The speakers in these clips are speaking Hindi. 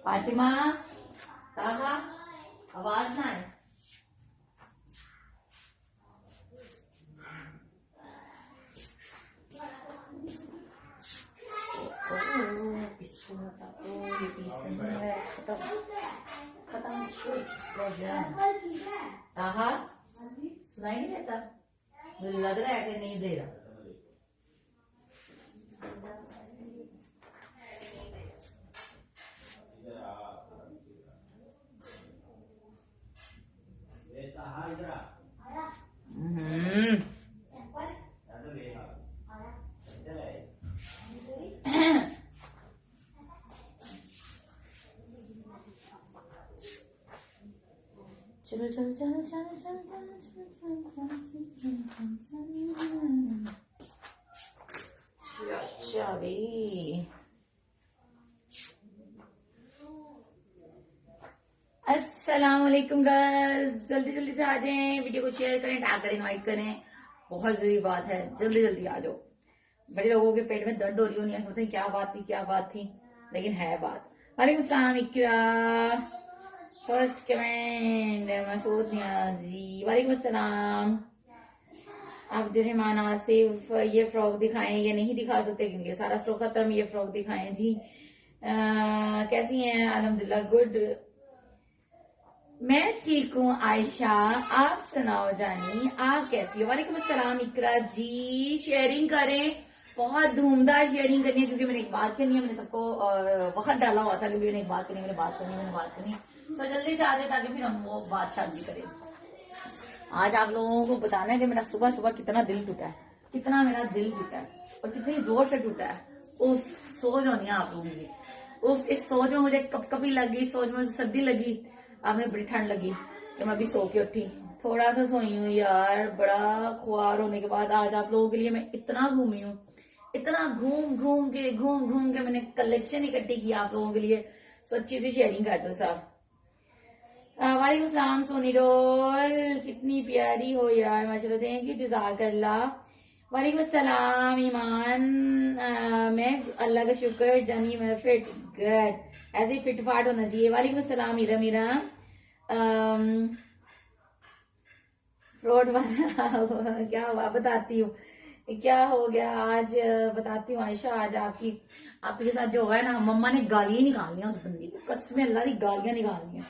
फातिमा ताहा आवाज ना आए। ये पीस नहीं है, खत्म ताहा सुनाई नहीं देता, मुझे लग रहा है कि नहीं दे रहा। चलो चलो चलो चलो चलो चाबी। अस्सलाम वालेकुम गर्ल्स, जल्दी जल्दी से आ जाएं, वीडियो को शेयर करें, टैग करें, इनवाइट करें। बहुत जरूरी बात है, जल्दी जल्दी आ जाओ। बड़े लोगों के पेट में दर्द हो रही होनी है, पता नहीं क्या बात थी, लेकिन है बात। वालेकुम सलाम इकरा, फर्स्ट कमेंट मसूद नियाजी, वालेकुम अस्सलाम। अब्दुर्रहमान आसिफ, ये फ्रॉक दिखाएं, ये नहीं दिखा सकते क्योंकि सारा स्टॉक खत्म। ये फ्रॉक दिखाएं जी। कैसी हैं? अल्हम्दुलिल्लाह गुड, मैं ठीक हूँ। आयशा, आप सुनाओ जानी, आप कैसी हो? वालेकुम अस्सलाम इकरा जी। शेयरिंग करें, बहुत धूमदार शेयरिंग करनी है क्योंकि मैंने एक बात करनी है। मैंने सबको वक्त डाला हुआ था क्योंकि मैंने एक बात करनी, मैंने बात करनी। तो जल्दी से आ जाए ताकि फिर हम वो बात शादी करें। आज आप लोगों को बताना है कि मेरा सुबह सुबह कितना दिल टूटा है, कितना मेरा दिल टूटा है और कितनी जोर से टूटा है। उफ, सोच होनी है आप लोगों की। उफ, इस सोच में मुझे कपकपी लगी, सोच में सर्दी लगी, अब मुझे बड़ी ठंड लगी कि मैं अभी सो के उठी। थोड़ा सा सोई हूँ यार, बड़ा खुआर होने के बाद आज आप लोगों के लिए मैं इतना घूमी हूँ, इतना घूम घूम के मैंने कलेक्शन इकट्ठी की आप लोगों के लिए। सो अच्छी सी शेयरिंग कर दो साहब। वालेकुम सलाम सोनी डोल, कितनी प्यारी हो यार, माशाल्लाह, थैंक यू, जज़ाकल्लाह। वालेकुम सलाम ईमान, मैं अल्लाह का शुक्र जानी, मैं फिट गुड, ऐसे ही फिट फाट होना चाहिए। वालेकुम सलाम मीरा फ्रॉड वाला क्या हुआ बताती हूँ, क्या हो गया आज बताती हूँ। आयशा, आज आपके साथ जो हुआ है ना, मम्मा ने गालियां निकाली उस बंदी को, कसम अल्लाह की गालियां निकाली हैं।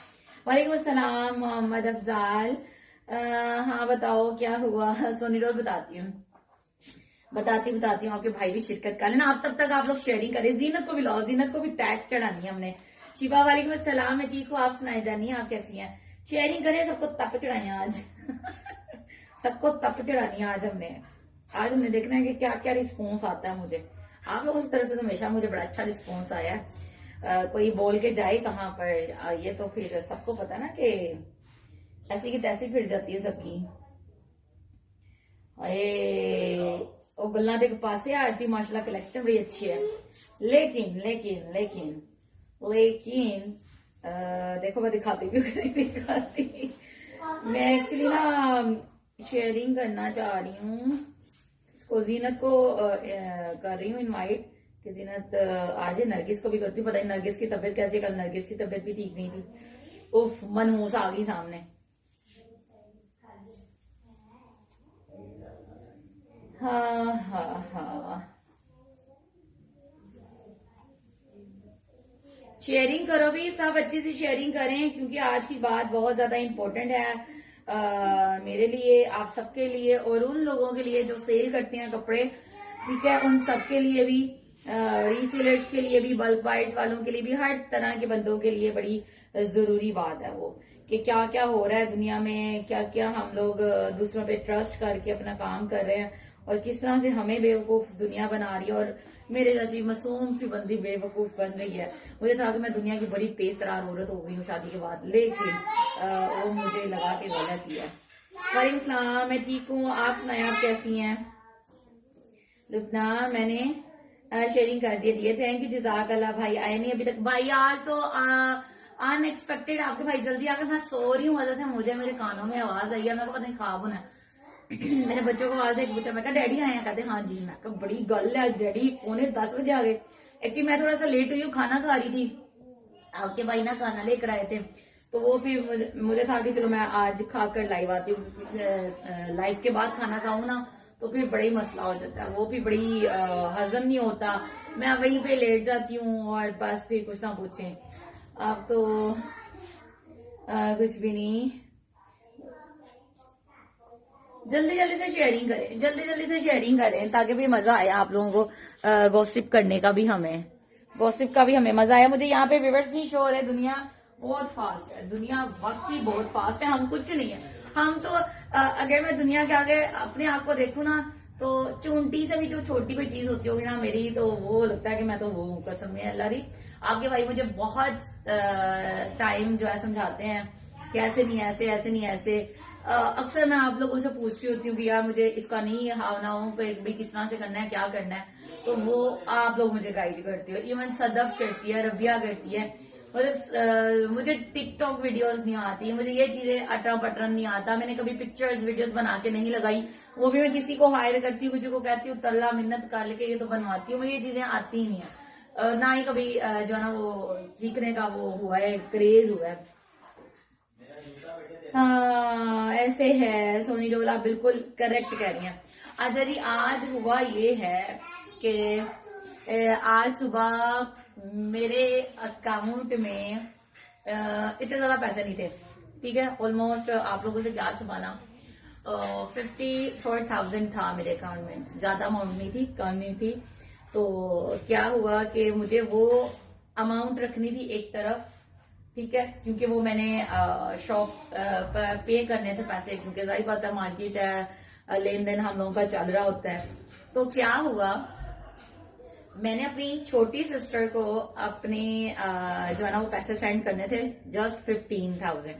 वालेकुम अस्सलाम मोहम्मद अफजाल, हाँ बताओ क्या हुआ। सोनी रोज बताती हूँ आपके भाई भी शिरकत कर लेना। अब तक आप लोग शेयरिंग करें, जीनत को भी लाओ, जीनत को भी टैग चढ़ानी है हमने। शिवा, वालेकुम अस्सलाम, मैं ठीक हूँ, आप सुनाए जानिए, आप कैसी हैं? शेयरिंग करें, सबको तप चढ़ाए आज सबको तप चढ़ानी है आज हमने देखना है कि क्या क्या रिस्पॉन्स आता है मुझे। आप लोगों की तरफ से तो हमेशा मुझे बड़ा अच्छा रिस्पॉन्स आया है। कोई बोल के जाए कहाँ पर, ये तो फिर सबको पता है ना कि ऐसी की तैसी फिर जाती है सबकी। वो गल्ला के पासे आज की माशाल्लाह कलेक्शन बड़ी अच्छी है, लेकिन देखो मैं दिखाती भी नहीं दिखाती। मैं एक्चुअली ना शेयरिंग करना चाह रही हूँ, इसको जीनत को कर रही हूँ इनवाइट कि जीनत आज नरगिस को भी करती हूँ। पता नहीं नरगिस की तबीयत कैसे, कल नरगिस की तबीयत भी ठीक नहीं थी। उफ, मनहूस आ गई सामने। हाँ, शेयरिंग करो भी, सब अच्छी सी शेयरिंग करें क्योंकि आज की बात बहुत ज्यादा इम्पोर्टेंट है मेरे लिए, आप सबके लिए और उन लोगों के लिए जो सेल करते हैं कपड़े, ठीक है, उन सबके लिए भी, रीसेलर्स के लिए भी, बल्क बाइट्स वालों के लिए भी, हर तरह के बंदों के लिए बड़ी जरूरी बात है वो कि क्या क्या हो रहा है दुनिया में, क्या क्या हम लोग दूसरों पे ट्रस्ट करके अपना काम कर रहे हैं और किस तरह से हमें बेवकूफ दुनिया बना रही है और मेरे जैसी मासूम सी बंदी बेवकूफ बन रही है। मुझे था कि मैं दुनिया की बड़ी तेज तरार औरत हो गई हूँ शादी के बाद, लेकिन वो मुझे लगा के गलत ही है। वालेकुम सलाम, मैं ठीक हूँ, आप सुनाएं, आप कैसी हैं? लुबना, मैंने शेयरिंग कर दिए, थैंक यू, जज़ाकल्लाह। भाई आए नहीं अभी तक? भाई आज तो अनएक्सपेक्टेड आपके भाई जल्दी आकर, मैं सो रही हूँ वजह से मुझे मेरे कानों में आवाज आई है, मेरे को पता नहीं ख्वाब होना मेरे बच्चों को आवाज देख पूछा, मैं कहा डैडी आए हैं? कहते हाँ जी। मैं कहा बड़ी गल है, डैडी 9:45 बजे आ गए। एक्चुअली मैं थोड़ा सा लेट हुई हूँ, खाना खा रही थी आपके भाई ना खाना लेकर आए थे, तो वो फिर मुझे था कि चलो मैं आज खाकर लाइव आती हूँ, क्योंकि लाइव के बाद खाना खाऊं ना तो फिर बड़ा ही मसला हो जाता है, वो फिर बड़ी हजम नहीं होता, मैं वहीं पे लेट जाती हूँ और बस फिर कुछ ना पूछें। अब तो कुछ भी नहीं, जल्दी जल्दी से शेयरिंग करें, जल्दी जल्दी से शेयरिंग करें ताकि भी मजा आए आप लोगों को, गॉसिप करने का भी हमें, गॉसिप का भी हमें मजा आया। मुझे यहाँ पे व्यूअर्स नहीं शो हो रहे, दुनिया बहुत फास्ट है, दुनिया वाकई बहुत फास्ट है, हम कुछ नहीं है। हम तो अगर मैं दुनिया के आगे अपने आप को देखूं ना तो चूंटी से भी जो छोटी कोई चीज होती होगी ना मेरी, तो वो लगता है कि मैं तो वो हूँ, कसम में अल्लाह दी। आपके भाई मुझे बहुत टाइम जो है समझाते हैं कि ऐसे नहीं ऐसे, ऐसे नहीं ऐसे। अक्सर मैं आप लोगों से पूछती होती हूँ कि यार मुझे इसका नहीं हाव ना हो कि किस तरह से करना है, क्या करना है, तो वो आप लोग मुझे गाइड करते हो। इवन सदफ करती है, रबिया करती है, मतलब मुझे टिकटॉक वीडियोस नहीं आती, मुझे ये चीजें अटरा पटरन नहीं आता, मैंने कभी पिक्चर्स वीडियोस बना के नहीं लगाई, वो भी मैं किसी को हायर करती हूँ, किसी को कहती हूँ तल्ला मिन्नत कर लेके ये तो बनवाती हूँ, मुझे ये चीजें आती ही नहीं है, ना ही कभी जो है ना वो सीखने का वो हुआ है, क्रेज हुआ है। हाँ ऐसे है सोनी डोला, बिल्कुल करेक्ट कह रही हैं। अच्छा जी, आज हुआ ये है कि आज सुबह मेरे अकाउंट में इतने ज्यादा पैसे नहीं थे, ठीक है, ऑलमोस्ट आप लोगों से क्या छुपाना, 54,000 था मेरे अकाउंट में, ज्यादा अमाउंट नहीं थी, कम नहीं थी। तो क्या हुआ कि मुझे वो अमाउंट रखनी थी एक तरफ, ठीक है, क्योंकि वो मैंने शॉप पे करने थे पैसे, क्योंकि जाहिर बात है मार्केट है, लेन देन हम लोगों का चल रहा होता है। तो क्या हुआ, मैंने अपनी छोटी सिस्टर को अपने जो है ना वो पैसे सेंड करने थे, जस्ट 15,000।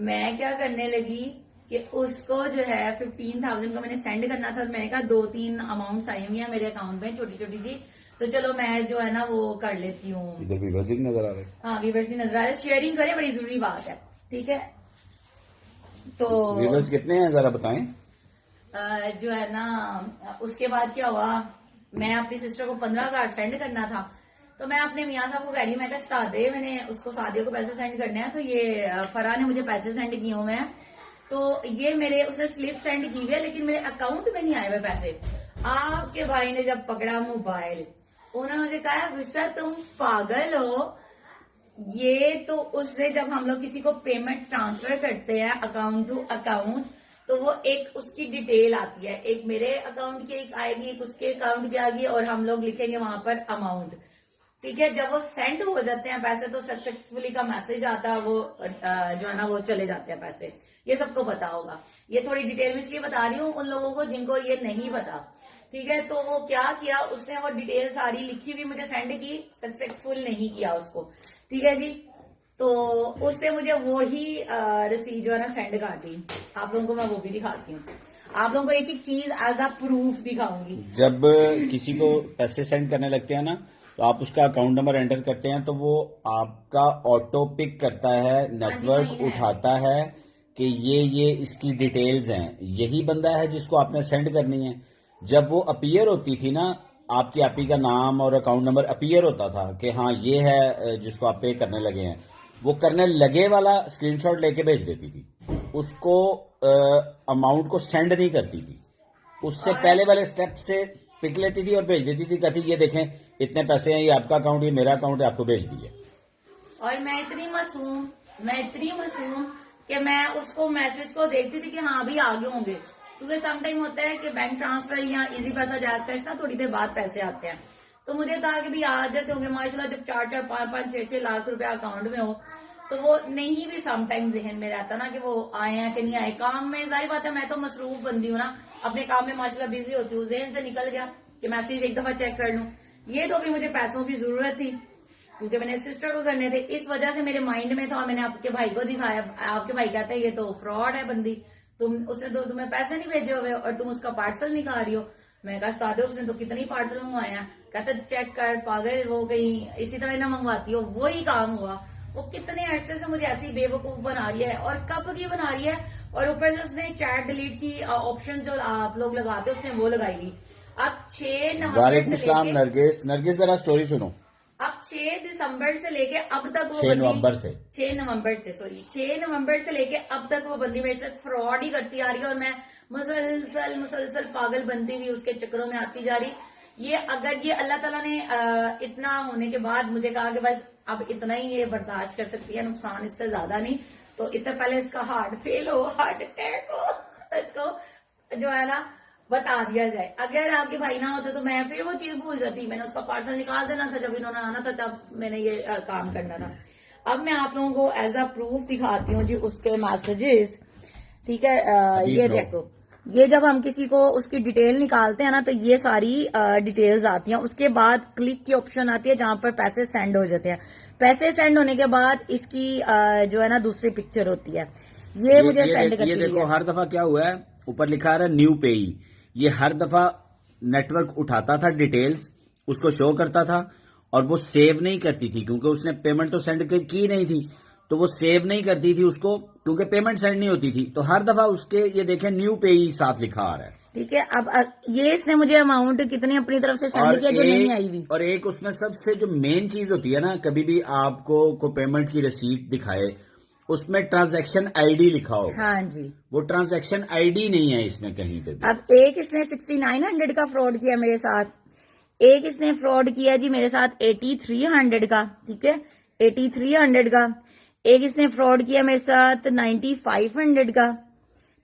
मैं क्या करने लगी कि उसको जो है 15,000 को मैंने सेंड करना था, मैंने कहा 2-3 अमाउंट आई हुई है मेरे अकाउंट में छोटी छोटी सी, तो चलो मैं जो है ना वो कर लेती हूँ। इधर व्यूअर्स भी नजर आ रहे हैं, हाँ व्यूअर्स भी नजर आ रहे हैं, शेयरिंग करें, बड़ी जरूरी बात है, ठीक है। तो व्यूअर्स कितने हैं जरा बताएं। जो है ना उसके बाद क्या हुआ, मैं अपनी सिस्टर को 15,000 सेंड करना था, तो मैं अपने मियाँ साहब को कह रही, मैं क्या सादे, मैंने उसको सादिया को पैसे सेंड करने हैं, तो ये फरा ने मुझे पैसे सेंड किए हुए हैं, तो ये मेरे उसने स्लिप सेंड की हुई है, लेकिन मेरे अकाउंट में नहीं आए हुए पैसे। आपके भाई ने जब पकड़ा मोबाइल, उन्होंने मुझे कहा विश्वा तुम पागल हो, ये तो उसने जब हम लोग किसी को पेमेंट ट्रांसफर करते हैं अकाउंट टू अकाउंट, तो वो एक उसकी डिटेल आती है, एक मेरे अकाउंट की एक आएगी, एक उसके अकाउंट की आएगी, और हम लोग लिखेंगे वहां पर अमाउंट, ठीक है। जब वो सेंड हो जाते हैं पैसे तो सक्सेसफुली का मैसेज आता है, वो जो है ना वो चले जाते हैं पैसे, ये सबको पता होगा। ये थोड़ी डिटेल में इसलिए बता रही हूँ उन लोगों को जिनको ये नहीं पता, ठीक है। तो वो क्या किया, उसने वो डिटेल सारी लिखी हुई मुझे सेंड की, सक्सेसफुल नहीं किया उसको, ठीक है जी। तो उसने मुझे वो ही रसीद जो है ना सेंड कर दी, आप लोगों को मैं वो भी दिखाती हूँ, आप लोगों को एक एक चीज एज अ प्रूफ दिखाऊंगी। जब किसी को पैसे सेंड करने लगते हैं ना, तो आप उसका अकाउंट नंबर एंटर करते हैं, तो वो आपका ऑटो पिक करता है, नेटवर्क उठाता है कि ये इसकी डिटेल्स हैं, यही बंदा है जिसको आपने सेंड करनी है। जब वो अपीयर होती थी ना, आपकी आपी का नाम और अकाउंट नंबर अपीयर होता था कि हाँ ये है जिसको आप पे करने लगे हैं, वो करने लगे वाला स्क्रीनशॉट लेके भेज देती थी, उसको अमाउंट को सेंड नहीं करती थी, उससे पहले वाले स्टेप से पिक लेती थी और भेज देती थी, कहती ये देखें इतने पैसे हैं, ये आपका अकाउंट, ये मेरा अकाउंट है, आपको भेज दिए। और मैं इतनी मासूम कि मैं उसको मैसेज को देखती थी कि हाँ अभी आगे होंगे, क्योंकि सम टाइम होता है कि बैंक ट्रांसफर या इजी पैसा जैज कैश ना थोड़ी देर बाद पैसे आते हैं, तो मुझे था कि भी आ जाते होंगे माशाल्लाह, जब 4-4, 5-5, 6-6 लाख रुपया अकाउंट में हो, तो वो नहीं भी सम टाइम जहन में रहता ना कि वो आए हैं कि नहीं आए। काम में जाहिर बात है मैं तो मसरूफ बंदी हूँ ना, अपने काम में माशाल्लाह बिजी होती हूँ, जहन से निकल गया कि मैसेज एक दफा चेक कर लूं। ये तो भी मुझे पैसों की जरूरत थी क्योंकि मैंने सिस्टर को करने थे, इस वजह से मेरे माइंड में था, मैंने आपके भाई को दिखाया। आपके भाई कहते हैं ये तो फ्रॉड है बंदी, उसने तो तुम्हें पैसे नहीं भेजे हुए और तुम उसका पार्सल नहीं खा रही हो। मैं कहा सादे उसने तो कितनी पार्सल मंगवाए हैं, कहते चेक कर पागल, वो कहीं इसी तरह ना मंगवाती हो। वही काम हुआ, वो कितने अरसे से मुझे ऐसी बेवकूफ बना रही है, और कब की बना रही है, और ऊपर से उसने चैट डिलीट की ऑप्शन जो आप लोग लगाते उसने वो लगाई हुई। अब 6 नवंबर वालेकुम सलाम नरगिस, जरा स्टोरी सुनो। अब 6 6 दिसंबर से लेके अब तक वो 6 बंदी, नवंबर से 6 नवंबर से, सॉरी 6 नवंबर से लेके अब तक वो बंदी मेरे साथ फ्रॉड ही करती आ रही है और मैं मुसलसल पागल बनती हुई उसके चक्करों में आती जा रही। ये अगर ये अल्लाह ताला ने इतना होने के बाद मुझे कहा कि बस अब इतना ही ये बर्दाश्त कर सकती है, नुकसान इससे ज्यादा नहीं, तो इससे पहले इसका हार्ट फेल हो, हार्ट अटैक हो, इसको जो है ना बता दिया जाए। अगर आपके भाई ना होते तो मैं फिर वो चीज भूल जाती, मैंने उसका पार्सल निकाल देना था जब इन्होंने आना था, तब मैंने ये काम करना था। अब मैं आप लोगों को एज अ प्रूफ दिखाती हूँ जी उसके मैसेजेस, ठीक है। ये देखो, ये जब हम किसी को उसकी डिटेल निकालते हैं ना तो ये सारी डिटेल्स आती हैं, उसके बाद क्लिक की ऑप्शन आती है जहां पर पैसे सेंड हो जाते हैं। पैसे सेंड होने के बाद इसकी जो है ना दूसरी पिक्चर होती है, ये मुझे सेंड करती है। ये देखो हर दफा क्या हुआ है, ऊपर लिखा है न्यू पेई, ये हर दफा नेटवर्क उठाता था डिटेल्स, उसको शो करता था और वो सेव नहीं करती थी क्योंकि उसने पेमेंट तो सेंड की नहीं थी, तो वो सेव नहीं करती थी उसको क्योंकि पेमेंट सेंड नहीं होती थी। तो हर दफा उसके ये देखें न्यू पेई साथ लिखा आ रहा है, ठीक है। अब ये इसने मुझे अमाउंट कितनी अपनी तरफ से सेंड किया जो नहीं आई हुई। और एक उसमें सबसे जो मेन चीज होती है ना, कभी भी आपको को पेमेंट की रिसीट दिखाए उसमें ट्रांजैक्शन आईडी लिखा होगा। हाँ जी, वो ट्रांजैक्शन आईडी नहीं है इसमें कहीं पे भी। अब एक इसने 6900 का फ्रॉड किया मेरे साथ, एक इसने फ्रॉड किया जी मेरे साथ 8300 का, ठीक है, 8300 का। एक इसने फ्रॉड किया मेरे साथ 9500 का,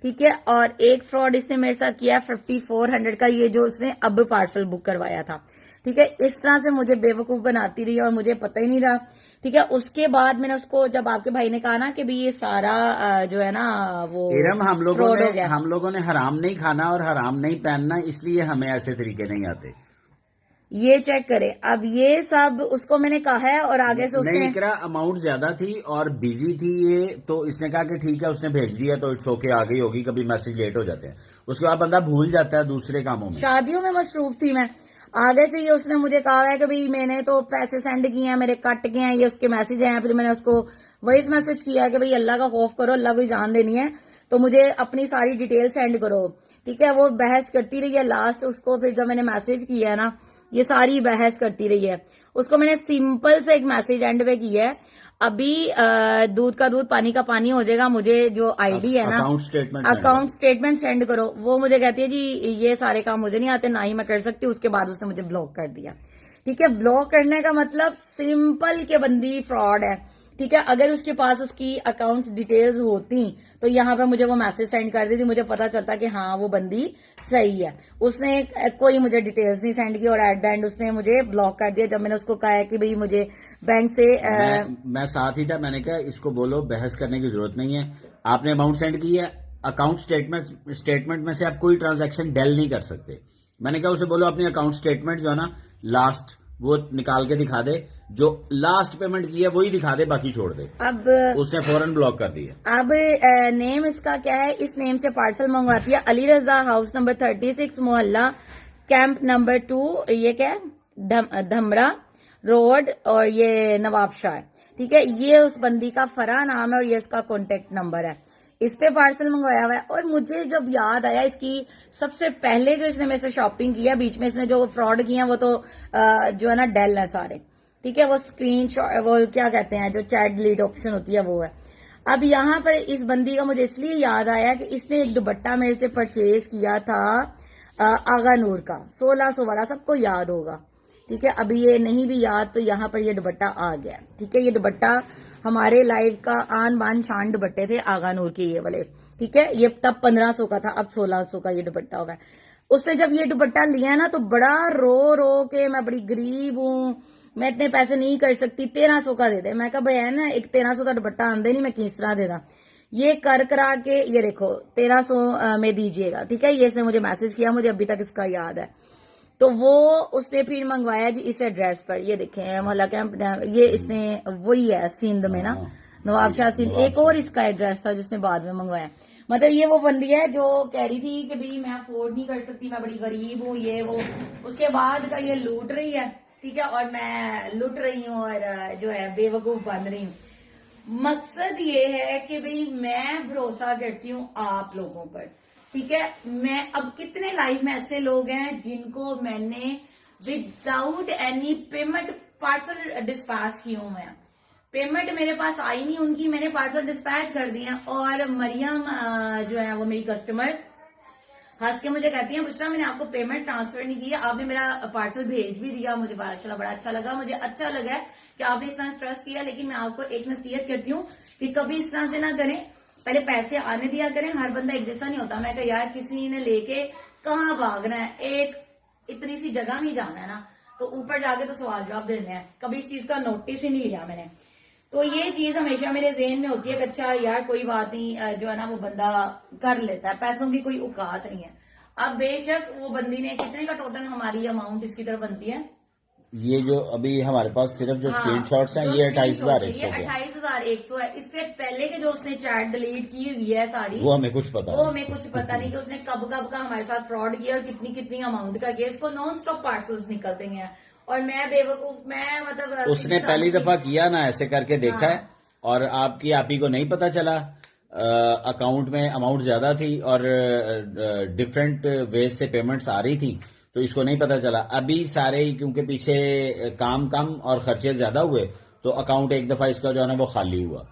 ठीक है। और एक फ्रॉड इसने मेरे साथ किया 5400 का, ये जो उसने अब पार्सल बुक करवाया था, ठीक है। इस तरह से मुझे बेवकूफ बनाती रही और मुझे पता ही नहीं रहा, ठीक है। उसके बाद मैंने उसको, जब आपके भाई ने कहा ना कि भाई ये सारा जो है ना वो इरम हम लोगों ने हराम नहीं खाना और हराम नहीं पहनना, इसलिए हमें ऐसे तरीके नहीं आते। ये चेक करें, अब ये सब उसको मैंने कहा है और आगे से उसने नहीं इकरा अमाउंट ज्यादा थी और बिजी थी ये, तो इसने कहा कि ठीक है उसने भेज दिया तो इट्स ओके, आ गई होगी, कभी मैसेज लेट हो जाते हैं, उसके बाद बंदा भूल जाता है दूसरे कामों में। शादियों में मसरूफ थी मैं, आगे से ये उसने मुझे कहा है कि भाई मैंने तो पैसे सेंड किए हैं, मेरे कट गए हैं, ये उसके मैसेज हैं। फिर मैंने उसको वॉइस मैसेज किया कि भाई अल्लाह का खौफ करो, अल्लाह को जान देनी है, तो मुझे अपनी सारी डिटेल सेंड करो, ठीक है। वो बहस करती रही है, लास्ट उसको फिर जब मैंने मैसेज किया है ना, ये सारी बहस करती रही है। उसको मैंने सिंपल से एक मैसेज एंड पे किया है, अभी दूध का दूध पानी का पानी हो जाएगा, मुझे जो आईडी है ना अकाउंट स्टेटमेंट सेंड करो। वो मुझे कहती है जी ये सारे काम मुझे नहीं आते, ना ही मैं कर सकती। उसके बाद उसने मुझे ब्लॉक कर दिया, ठीक है। ब्लॉक करने का मतलब सिंपल के बंदी फ्रॉड है, ठीक है। अगर उसके पास उसकी अकाउंट डिटेल्स होती तो यहाँ पे मुझे वो मैसेज सेंड कर देती, मुझे पता चलता कि हाँ वो बंदी सही है। उसने कोई मुझे डिटेल्स नहीं सेंड की और एट द एंड उसने मुझे ब्लॉक कर दिया। जब मैंने उसको कहा है कि भाई मुझे बैंक से मैं साथ ही था, मैंने कहा इसको बोलो बहस करने की जरूरत नहीं है, आपने अमाउंट सेंड की है, अकाउंट स्टेटमेंट में से आप कोई ट्रांजैक्शन डेल नहीं कर सकते। मैंने कहा उसे बोलो अपनी अकाउंट स्टेटमेंट जो है ना लास्ट वो निकाल के दिखा दे, जो लास्ट पेमेंट की है वही दिखा दे, बाकी छोड़ दे। अब उसने फौरन ब्लॉक कर दिया। अब नेम इसका क्या है, इस नेम से पार्सल मंगवाती है, अली रजा हाउस नंबर 36 मोहल्ला कैंप नंबर 2, ये क्या है धमरा रोड और ये नवाबशाह है, ठीक है। ये उस बंदी का फरा नाम है और ये इसका कॉन्टेक्ट नंबर है, इस पे पार्सल मंगवाया हुआ है। और मुझे जब याद आया इसकी सबसे पहले जो इसने मेरे से शॉपिंग किया, बीच में इसने जो फ्रॉड किया वो तो जो है ना डेल है सारे, ठीक है। वो स्क्रीन शॉट, वो क्या कहते हैं जो चैट डिलीट ऑप्शन होती है वो है। अब यहाँ पर इस बंदी का मुझे इसलिए याद आया कि इसने एक दुपट्टा मेरे से परचेज किया था आगा नूर का 1600 वाला, सबको याद होगा, ठीक है। अभी ये नहीं भी याद तो यहाँ पर ये दुपट्टा आ गया, ठीक है। ये दुपट्टा हमारे लाइव का आन बान शान दुपट्टे थे आगा नूर के ये वाले, ठीक है। ये तब 1500 का था, अब 1600 का ये दुपट्टा होगा। उसने जब ये दुपट्टा लिया ना तो बड़ा रो रो के, मैं बड़ी गरीब हूँ, मैं इतने पैसे नहीं कर सकती, 1300 का दे दे। मैं कहा भैया ना एक 1300 का दुपट्टा आंदे नहीं, मैं किस तरह दे दा। ये कर करा के ये देखो 1300 में दीजिएगा, ठीक है। ये इसने मुझे मैसेज किया, मुझे अभी तक इसका याद है। तो वो उसने फिर मंगवाया जी इस एड्रेस पर, ये देखें मोहल्ला कैंप, ये इसने वही है सिंध में ना, नवाबशाह सिंध। एक और इसका एड्रेस था जिसने बाद में मंगवाया। मतलब ये वो बंदी है जो कह रही थी कि भाई मैं अफोर्ड नहीं कर सकती, मैं बड़ी गरीब हूँ, ये वो। उसके बाद का ये लूट रही है, ठीक है, और मैं लुट रही हूँ और जो है बेवकूफ बन रही हूँ। मकसद ये है कि भाई मैं भरोसा करती हूँ आप लोगों पर, ठीक है। मैं अब कितने लाइफ में ऐसे लोग हैं जिनको मैंने without any payment parcel dispatch किए हुए हैं, पेमेंट मेरे पास आई नहीं उनकी, मैंने पार्सल डिस्पैच कर दिया। और मरियम जो है वो मेरी कस्टमर हंस के मुझे कहती है, बुशरा मैंने आपको पेमेंट ट्रांसफर नहीं की, आपने मेरा पार्सल भेज भी दिया, मुझे माशाल्लाह बड़ा अच्छा लगा, मुझे अच्छा लगा है कि आपने इस तरह ट्रस्ट किया, लेकिन मैं आपको एक नसीहत करती हूँ कि कभी इस तरह से ना करें, पहले पैसे आने दिया करें। हर बंदा एक जैसा नहीं होता। मैं कहा यार किसी ने लेके कहाँ भागना है, एक इतनी सी जगह नहीं जाना है ना, तो ऊपर जाके तो सवाल जवाब देने हैं। कभी इस चीज का नोटिस ही नहीं लिया मैंने। तो ये चीज हमेशा मेरे ज़हन में होती है कि अच्छा यार कोई बात नहीं, जो है ना वो बंदा कर लेता है, पैसों की कोई औकात नहीं है। अब बेशक वो बंदी ने कितने का टोटल हमारी अमाउंट इसकी तरफ बनती है, ये जो अभी हमारे पास सिर्फ जो स्क्रीनशॉट्स हैं ये 28,100 के 28,100 है। इससे पहले के जो उसने चैट डिलीट की हुई है सारी, वो हमें कुछ पता वो हमें कुछ पता नहीं कि उसने कब कब का हमारे साथ फ्रॉड किया और कितनी कितनी अमाउंट का किया। इसको नॉन स्टॉप पार्सल्स निकलते हैं और मैं बेवकूफ, मैं मतलब उसने पहली दफा किया ना ऐसे करके देखा है, और आपकी आप ही को नहीं पता चला, अकाउंट में अमाउंट ज्यादा थी और डिफरेंट वेज से पेमेंट्स आ रही थी, तो इसको नहीं पता चला। अभी सारे क्योंकि पीछे काम कम और खर्चे ज्यादा हुए, तो अकाउंट एक दफा इसका जो है ना वो खाली हुआ।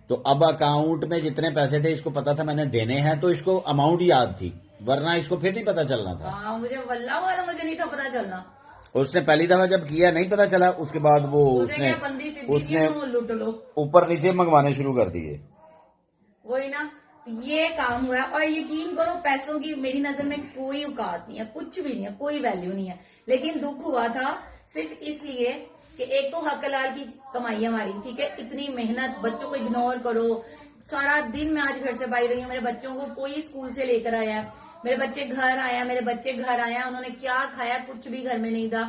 तो अब अकाउंट में जितने पैसे थे इसको पता था मैंने देने हैं, तो इसको अमाउंट याद थी, वरना इसको फिर नहीं पता चलना था। हाँ, मुझे वल्लाह वाला मुझे नहीं था पता चलना। उसने पहली दफा जब किया नहीं पता चला, उसके बाद वो उसने लूट लो, ऊपर नीचे मंगवाने शुरू कर दिए। वही ना, ये काम हुआ। और यकीन करो पैसों की मेरी नजर में कोई औकात नहीं है, कुछ भी नहीं है, कोई वैल्यू नहीं है। लेकिन दुख हुआ था सिर्फ इसलिए कि एक तो हक हलाल की कमाई हमारी, ठीक है, इतनी मेहनत, बच्चों को इग्नोर करो। सारा दिन मैं आज घर से बाहर रही हूँ, मेरे बच्चों को कोई स्कूल से लेकर आया, मेरे बच्चे घर आया, उन्होंने क्या खाया कुछ भी घर में नहीं था।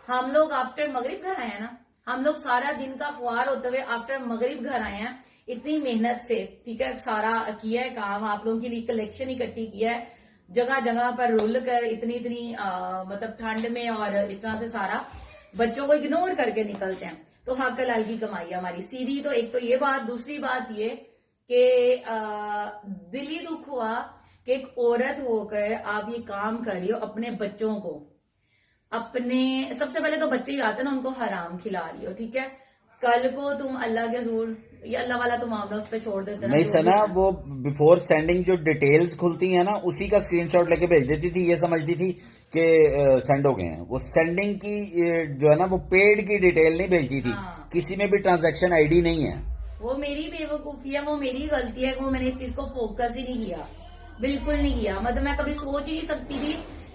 हम लोग आफ्टर मगरिब घर आए हैं ना, हम लोग सारा दिन का ख्वार होते हुए आफ्टर मगरिब घर आए हैं, इतनी मेहनत से, ठीक है, सारा किया है काम, आप लोगों के लिए कलेक्शन इकट्ठी किया है, जगह जगह पर रुल कर इतनी मतलब ठंड में, और इस तरह से सारा बच्चों को इग्नोर करके निकलते हैं। तो हक हलाल की कमाई है हमारी सीधी। तो एक तो ये बात, दूसरी बात ये कि दिली दुख हुआ कि एक औरत होकर आप ये काम कर रही हो अपने बच्चों को, अपने सबसे पहले तो बच्चे ही आते हैं ना, उनको हराम खिला रही हो, ठीक है। कल को तुम अल्लाह के हजूर, ये अल्लाह वाला तो मामला उस पर छोड़ देते नहीं सना, वो बिफोर सेंडिंग जो डिटेल्स खुलती है ना उसी का स्क्रीनशॉट लेके भेज देती थी, ये समझती थी कि सेंड हो गए हैं। वो सेंडिंग की जो है ना वो पेड की डिटेल नहीं भेजती थी। हाँ। किसी में भी ट्रांजैक्शन आईडी नहीं है। वो मेरी बेवकूफी है, वो मेरी गलती है, वो मैंने इस चीज को फोकस ही नहीं किया, बिल्कुल नहीं किया। मतलब मैं कभी सोच ही नहीं सकती थी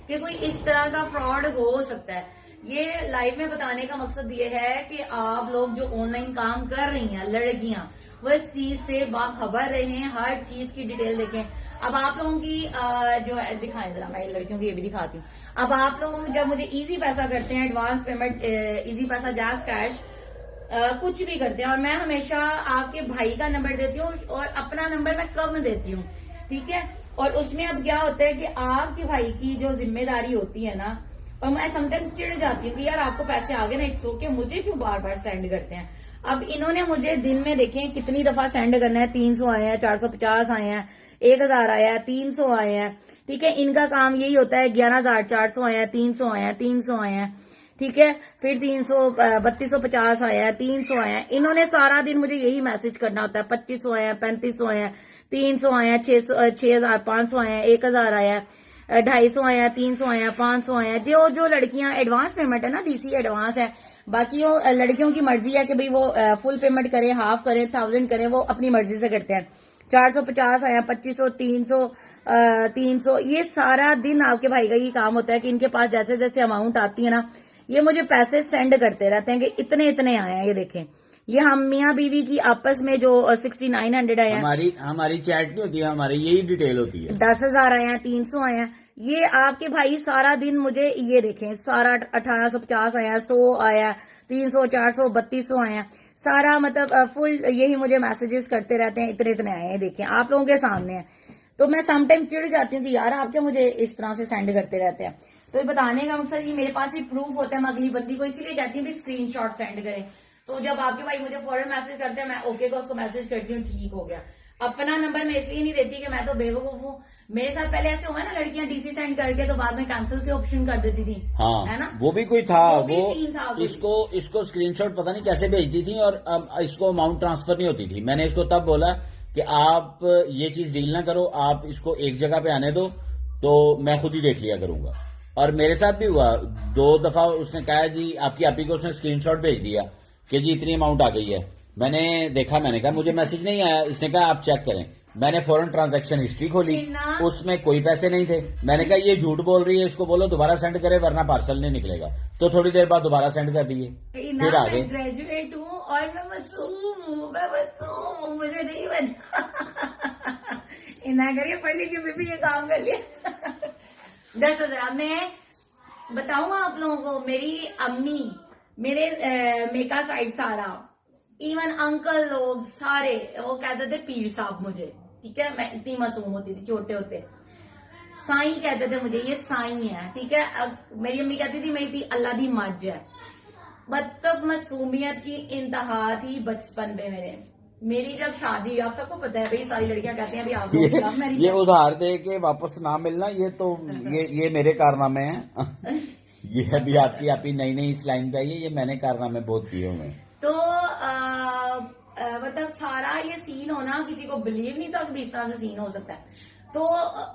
कि कोई इस तरह का फ्रॉड हो सकता है। ये लाइव में बताने का मकसद ये है कि आप लोग जो ऑनलाइन काम कर रही हैं लड़कियां, वो इस चीज से बाखबर रहें, हर चीज की डिटेल देखें। अब आप लोगों की जो है, दिखाएं जरा, मैं लड़कियों की ये भी दिखाती हूँ। अब आप लोग जब मुझे इजी पैसा करते हैं, एडवांस पेमेंट, इजी पैसा, जैज़ कैश, कुछ भी करते हैं, और मैं हमेशा आपके भाई का नंबर देती हूँ और अपना नंबर मैं कम देती हूँ, ठीक है। और उसमें अब क्या होता है कि आपके भाई की जो जिम्मेदारी होती है ना, और मैं समटाइम चिढ़ जाती हूँ कि यार आपको पैसे आ गए ना, इट्स ओके, मुझे क्यों बार बार सेंड करते हैं। अब इन्होंने मुझे दिन में देखें कितनी दफा सेंड करना है, 300 आए हैं, 450 आए हैं, 1000 आया है, 300 आए हैं, ठीक है। इनका काम यही होता है, 11,400 आए हैं, 300 आए हैं, 300 आए हैं, ठीक है। फिर 3,3250 आया है, 300 आया है। इन्होंने सारा दिन मुझे यही मैसेज करना होता है, 2500 आया है, 3500 आया है, 300 आया है, 6,500 आया है, 1000 आया है, 250 आया है, 300 आया है, 500 आया है। जो लड़कियां एडवांस पेमेंट है ना, डीसी एडवांस है, बाकी वो लड़कियों की मर्जी है कि भाई वो फुल पेमेंट करें, हाफ करें, 1000 करें, वो अपनी मर्जी से करते हैं। 450 आया, 2500, 300, ये सारा दिन आपके भाई का ये काम होता है कि इनके पास जैसे जैसे अमाउंट आती है ना, ये मुझे पैसे सेंड करते रहते हैं कि इतने इतने आए हैं। ये देखें, ये हम मियाँ बीवी की आपस में जो 6900 आए हैं, हमारी चैट नहीं होती है, हमारी यही डिटेल होती है। 10,000 आए हैं, 300 आए हैं। ये आपके भाई सारा दिन मुझे ये देखें, सारा 1850 आया, 100 आया, 300, 400, 3200 आया, सारा मतलब फुल यही मुझे मैसेजेस करते रहते हैं, इतने इतने आए हैं। देखें आप लोगों के सामने है। तो मैं समटाइम चिढ़ जाती हूँ कि यार आप क्या मुझे इस तरह से सेंड करते रहते हैं। तो ये बताने का मकसद ये, मेरे पास भी प्रूफ होता है, मैं अगली बंदी को इसीलिए कहती हूँ स्क्रीन शॉट सेंड करें। तो जब आपके भाई मुझे फौरन मैसेज करते हैं, मैं ओके को उसको मैसेज करती हूँ, ठीक हो गया। अपना नंबर मैं इसलिए नहीं देती कि मैं तो बेवकूफ हूँ। मेरे साथ पहले ऐसे हुआ ना, लड़कियां डीसी सेंड करके तो बाद में कैंसिल के ऑप्शन कर देती थी। हाँ, है ना, वो भी कोई था, भी वो सीन था कोई। इसको स्क्रीनशॉट पता नहीं कैसे भेजती थी और इसको अमाउंट ट्रांसफर नहीं होती थी। मैंने इसको तब बोला कि आप ये चीज डील ना करो, आप इसको एक जगह पे आने दो तो मैं खुद ही देख लिया करूंगा। और मेरे साथ भी हुआ 2 दफा, उसने कहा जी आपकी आपी को उसने स्क्रीनशॉट भेज दिया कि जी इतनी अमाउंट आ गई है। मैंने देखा, मैंने कहा मुझे मैसेज नहीं आया। इसने कहा आप चेक करें। मैंने फौरन ट्रांजैक्शन हिस्ट्री खोली, उसमें कोई पैसे नहीं थे। मैंने कहा ये झूठ बोल रही है, इसको बोलो दोबारा सेंड करे वरना पार्सल नहीं निकलेगा। तो थोड़ी देर बाद दोबारा सेंड कर दिए, फिर आ गए। ग्रेजुएट हूँ और मैं मासूम हूँ, मुझे नहीं बता इना करिए, पढ़ लिखी भी ये काम कर लिया 10,000। मैं बताऊंगा आप लोगों को, मेरी अम्मी, मेरे मेका साइड सारा, इवन अंकल लोग सारे वो कहते थे पीर साहब मुझे, ठीक है। मैं इतनी मासूम होती थी, छोटे होते साईं कहते थे मुझे, ये साईं है, ठीक है। अब मेरी अम्मी कहती थी मेरी अल्लाह दी मज है। मतलब मासूमियत की इंतहा थी बचपन में मेरी जब शादी हुई, आप सबको पता है भाई, सारी लड़कियां कहती हैं अभी आप लोग लव मैरिज ये उधार दे के वापस ना मिलना, ये तो ये मेरे कारनामे हैं ये अभी आपकी आपी नई नई इस लाइन पे आई है, ये मैंने कारनामे बहुत किए हुए हैं। तो मतलब सारा ये सीन होना किसी को बिलीव नहीं था कि इस तरह से सीन हो सकता है। तो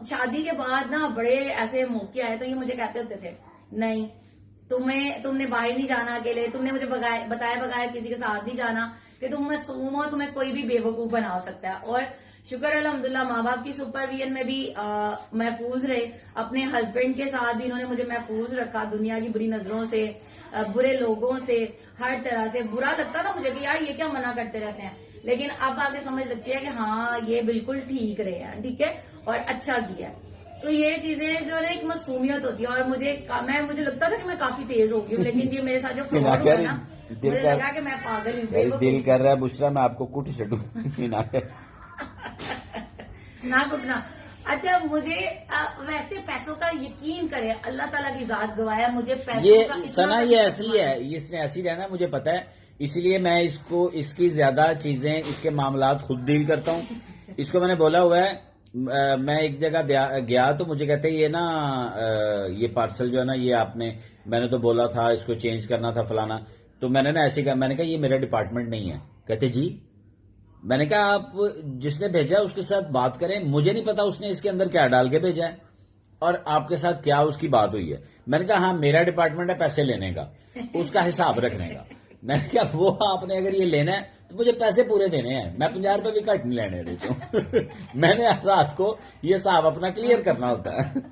शादी के बाद ना बड़े ऐसे मौके आए, तो ये मुझे कहते होते थे नहीं तुमने बाहर नहीं जाना अकेले, तुमने मुझे बताया बगैर किसी के साथ नहीं जाना, कि तुम मासूम हो, तुम्हें कोई भी बेवकूफ बना सकता है। और शुक्र अल्हम्दुलिल्लाह माँ बाप की सुपरविजन में भी महफूज रहे। अपने हस्बैंड के साथ भी इन्होंने मुझे महफूज रखा दुनिया की बुरी नजरों से, बुरे लोगों से, हर तरह से। बुरा लगता था मुझे कि यार ये क्या मना करते रहते हैं, लेकिन अब आगे समझ लगती है कि हाँ ये बिल्कुल ठीक रहे हैं, ठीक है, और अच्छा किया। तो ये चीजें जो है एक मासूमियत होती है। और मुझे लगता था कि मैं काफी तेज हो गई हूँ, लेकिन ये मेरे साथ जो फ्रॉड हुआ ना, मुझे लगा कि मैं पागल हूँ। दिल कर रहा है बुशरा मैं आपको कुट चढ़ू ना कुटना। अच्छा, मुझे वैसे पैसों का यकीन करे, अल्लाह ताला की जात गवाया, मुझे पैसों ये का सना ये ऐसी है, इसने ऐसी रहना मुझे पता है, इसलिए मैं इसकी ज्यादा चीजें, इसके मामलात खुद डील करता हूँ। इसको मैंने बोला हुआ है, मैं एक जगह गया तो मुझे कहते हैं ये ना ये पार्सल जो है ना ये मैंने तो बोला था इसको चेंज करना था फलाना। तो मैंने ना ऐसे कहा, मैंने कहा ये मेरा डिपार्टमेंट नहीं है। कहते जी, मैंने कहा आप जिसने भेजा है उसके साथ बात करें, मुझे नहीं पता उसने इसके अंदर क्या डाल के भेजा है और आपके साथ क्या उसकी बात हुई है। मैंने कहा हाँ मेरा डिपार्टमेंट है पैसे लेने का, उसका हिसाब रखने का। मैंने कहा वो आपने अगर ये लेना है तो मुझे पैसे पूरे देने हैं, मैं 50 रुपए भी कट नहीं लेने देता मैंने रात को ये हिसाब अपना क्लियर करना होता है।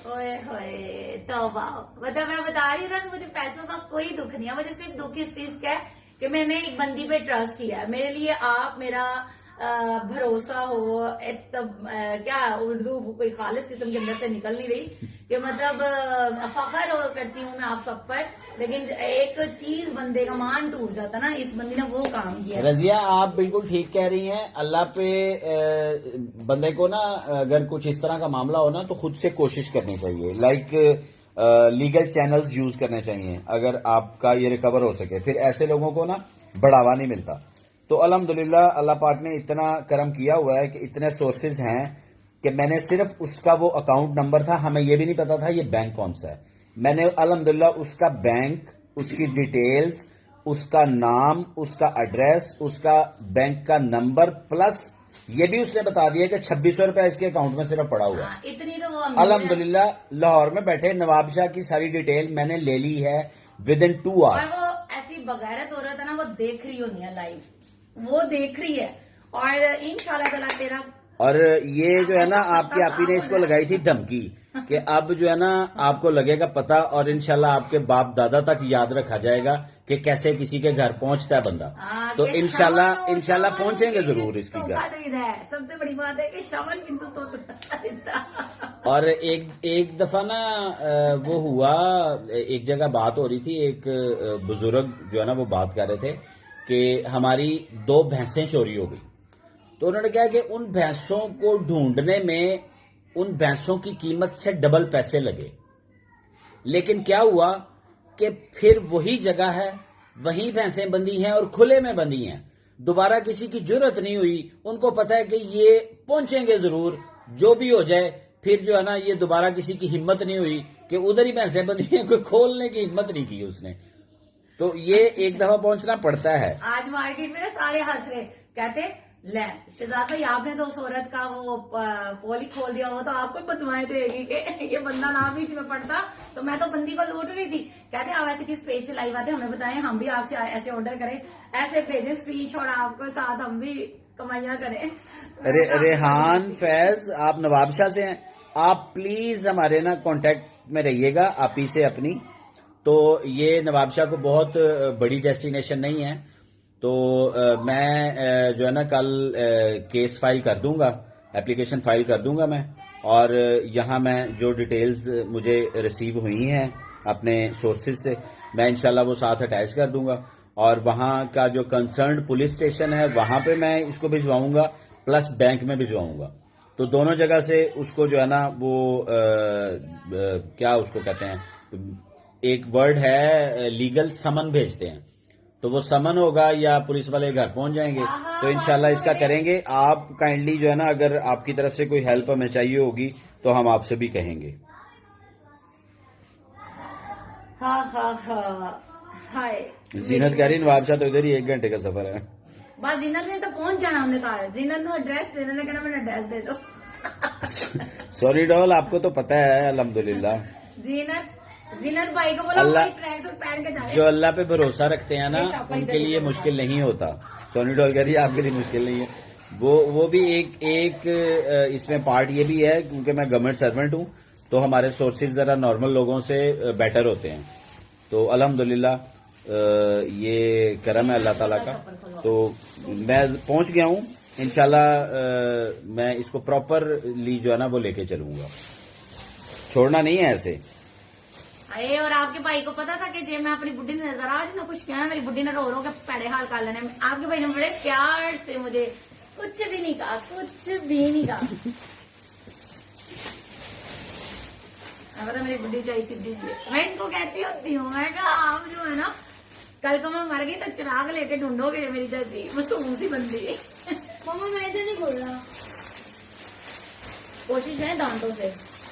ओए होए तौबा। मतलब मैं बता रही हूँ ना, मुझे पैसों का कोई दुख नहीं है, मुझे सिर्फ दुख इस चीज का है कि मैंने एक बंदी पे ट्रस्ट किया है। मेरे लिए आप मेरा भरोसा हो, क्या उर्दू कोई खालिस किस्म के अंदर से निकल नहीं रही कि मतलब फखर करती हूँ मैं आप सब पर, लेकिन एक चीज बंदे का मान टूट जाता ना, इस बंदी ने वो काम किया। रजिया आप बिल्कुल ठीक कह रही हैं। अल्लाह पे बंदे को ना अगर कुछ इस तरह का मामला हो ना तो खुद से कोशिश करनी चाहिए, लाइक लीगल चैनल्स यूज करने चाहिए अगर आपका ये रिकवर हो सके। फिर ऐसे लोगों को ना बढ़ावा नहीं मिलता। तो अल्हम्दुलिल्लाह अल्लाह पाक ने इतना करम किया हुआ है कि इतने सोर्सेज हैं कि मैंने सिर्फ उसका वो अकाउंट नंबर था, हमें ये भी नहीं पता था ये बैंक कौन सा है, मैंने अल्हम्दुलिल्लाह उसका बैंक, उसकी डिटेल्स, उसका नाम, उसका एड्रेस, उसका बैंक का नंबर, प्लस ये भी उसने बता दिया कि 2600 रुपया इसके अकाउंट में सिर्फ पड़ा हुआ है। इतनी तो वो अल्हम्दुलिल्लाह लाहौर में बैठे नवाब शाह की सारी डिटेल मैंने ले ली है विद इन 2 आवर्स। वो ऐसी बगैरत हो रहा था ना, वो देख रही होनी है लाइव, वो देख रही है। और इंशाल्लाह ताला तेरा, और ये जो है ना आपकी आपी ने इसको लगाई थी धमकी कि अब जो है ना आपको लगेगा पता और इंशाल्लाह आपके बाप दादा तक याद रखा जाएगा कि कैसे किसी के घर पहुंचता है बंदा। तो इंशाल्लाह पहुंचेंगे जरूर इसकी घर। सबसे बड़ी बात है कि श्रवण किंतु तो और एक दफा ना वो हुआ, एक जगह बात हो रही थी, एक बुजुर्ग जो है ना वो बात कर रहे थे कि हमारी 2 भैंसें चोरी हो गई। तो उन्होंने कहा कि उन भैंसों को ढूंढने में उन भैंसों की कीमत से डबल पैसे लगे, लेकिन क्या हुआ कि फिर वही जगह है, वहीं भैंसें बंधी हैं और खुले में बंधी हैं। दोबारा किसी की जरूरत नहीं हुई, उनको पता है कि ये पहुंचेंगे जरूर, जो भी हो जाए। फिर जो है ना, ये दोबारा किसी की हिम्मत नहीं हुई कि उधर ही भैंसें बंधी हैं, कोई खोलने की हिम्मत नहीं की उसने। तो ये एक दफा पहुंचना पड़ता है। आज मार्केट में ना सारे हंस रहे, कहते ले शहजाद भाई आपने तो उस औरत का वो पोल ही खोल दिया, वो तो आपको बदवाएं देगी कि ये बंदा ना बीच में पड़ता, तो मैं तो बंदी को लूट रही थी। कहते आप ऐसे किस पेज से लाइव आते, हमें बताएं, हम भी आपसे ऐसे ऑर्डर करें, ऐसे भेजें स्क्रीनशॉट आपको साथ, हम भी कमाइयां करें। रेहान फैज, आप नवाबशाह से हैं, आप प्लीज हमारे ना कांटेक्ट में रहिएगा, आप ही से अपनी। तो ये नवाबशाह को बहुत बड़ी डेस्टिनेशन नहीं है, तो मैं जो है ना कल केस फाइल कर दूंगा, एप्लीकेशन फाइल कर दूंगा मैं, और यहाँ मैं जो डिटेल्स मुझे रिसीव हुई हैं अपने सोर्सेज से, मैं इंशाल्लाह वो साथ अटैच कर दूंगा, और वहाँ का जो कंसर्न पुलिस स्टेशन है वहाँ पे मैं इसको भिजवाऊंगा, प्लस बैंक में भिजवाऊंगा। तो दोनों जगह से उसको जो है ना वो क्या उसको कहते हैं, एक वर्ड है लीगल समन भेजते हैं, तो वो समन होगा या पुलिस वाले घर पहुंच जाएंगे। तो इंशाल्लाह इसका करेंगे। आप काइंडली जो है ना, अगर आपकी तरफ से कोई हेल्प हमें चाहिए होगी तो हम आपसे भी कहेंगे। हाँ हाँ हाँ, हाय जीनत कह रही नवाबशाह तो इधर ही 1 घंटे का सफर है। बस जीनत ने तो पहुंच जाना, हमने कहा जीनत ने एड्रेस देने ने कहना मैंने एड्रेस दे दो। सॉरी डॉल, आपको तो पता है अल्हम्दुलिल्लाह। जीनत भाई को बोला अल्लाह, ट्रैक सूट पहन के जाए। जो अल्लाह पे भरोसा रखते हैं ना, उनके लिए मुश्किल नहीं होता। सोनी डॉल कह रही है आपके लिए मुश्किल नहीं है। वो भी एक इसमें पार्ट ये भी है, क्योंकि मैं गवर्नमेंट सर्वेंट हूँ, तो हमारे सोर्सेज जरा नॉर्मल लोगों से बेटर होते हैं। तो अल्हम्दुलिल्लाह ये करम है अल्लाह ताला का। तो मैं पहुंच गया हूँ, इंशाल्लाह मैं इसको प्रॉपरली जो है ना वो लेके चलूंगा, छोड़ना नहीं है ऐसे। अरे और आपके भाई को पता था कि जे मैं अपनी बुढ़ी ने नजर आज ना कुछ कहना, मेरी बुढ़ी ने रो रो के पैड़े हाल कर लेने। आपके भाई ने बड़े प्यार से मुझे कुछ भी नहीं कहा, कुछ भी नहीं कहा। पता मेरी बुढ़ी चाहिए सीधी सी, मैं इनको कहती होती हूँ, मैं कहा आप जो है ना कल को मैं मर गई तो चिराग लेके ढूंढोगे मेरी जैसी मासूम सी बंदी। मम्मा मैं तो नहीं खोल रहा, कोशिश है दांतों से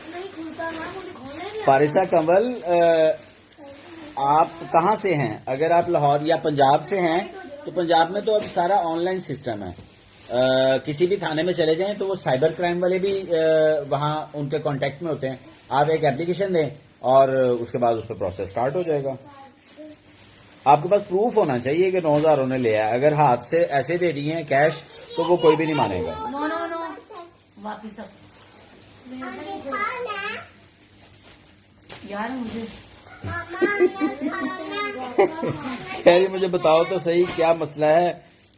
नहीं खुलता ना, मुझे खोलने नहीं आता। पारिसा कंवल, आप कहाँ से हैं? अगर आप लाहौर या पंजाब से हैं तो पंजाब में तो अब सारा ऑनलाइन सिस्टम है। किसी भी थाने में चले जाएं तो वो साइबर क्राइम वाले भी वहाँ उनके कांटेक्ट में होते हैं। आप एक एप्लीकेशन दें और उसके बाद उस पर प्रोसेस स्टार्ट हो जाएगा। आपके पास प्रूफ होना चाहिए कि 9,000 उन्होंने लिया है। अगर हाथ से ऐसे दे दिए हैं कैश तो वो कोई भी नहीं मानेगा। नो नो नो वापिस अब यार मुझे खैर मुझे बताओ तो सही क्या मसला है,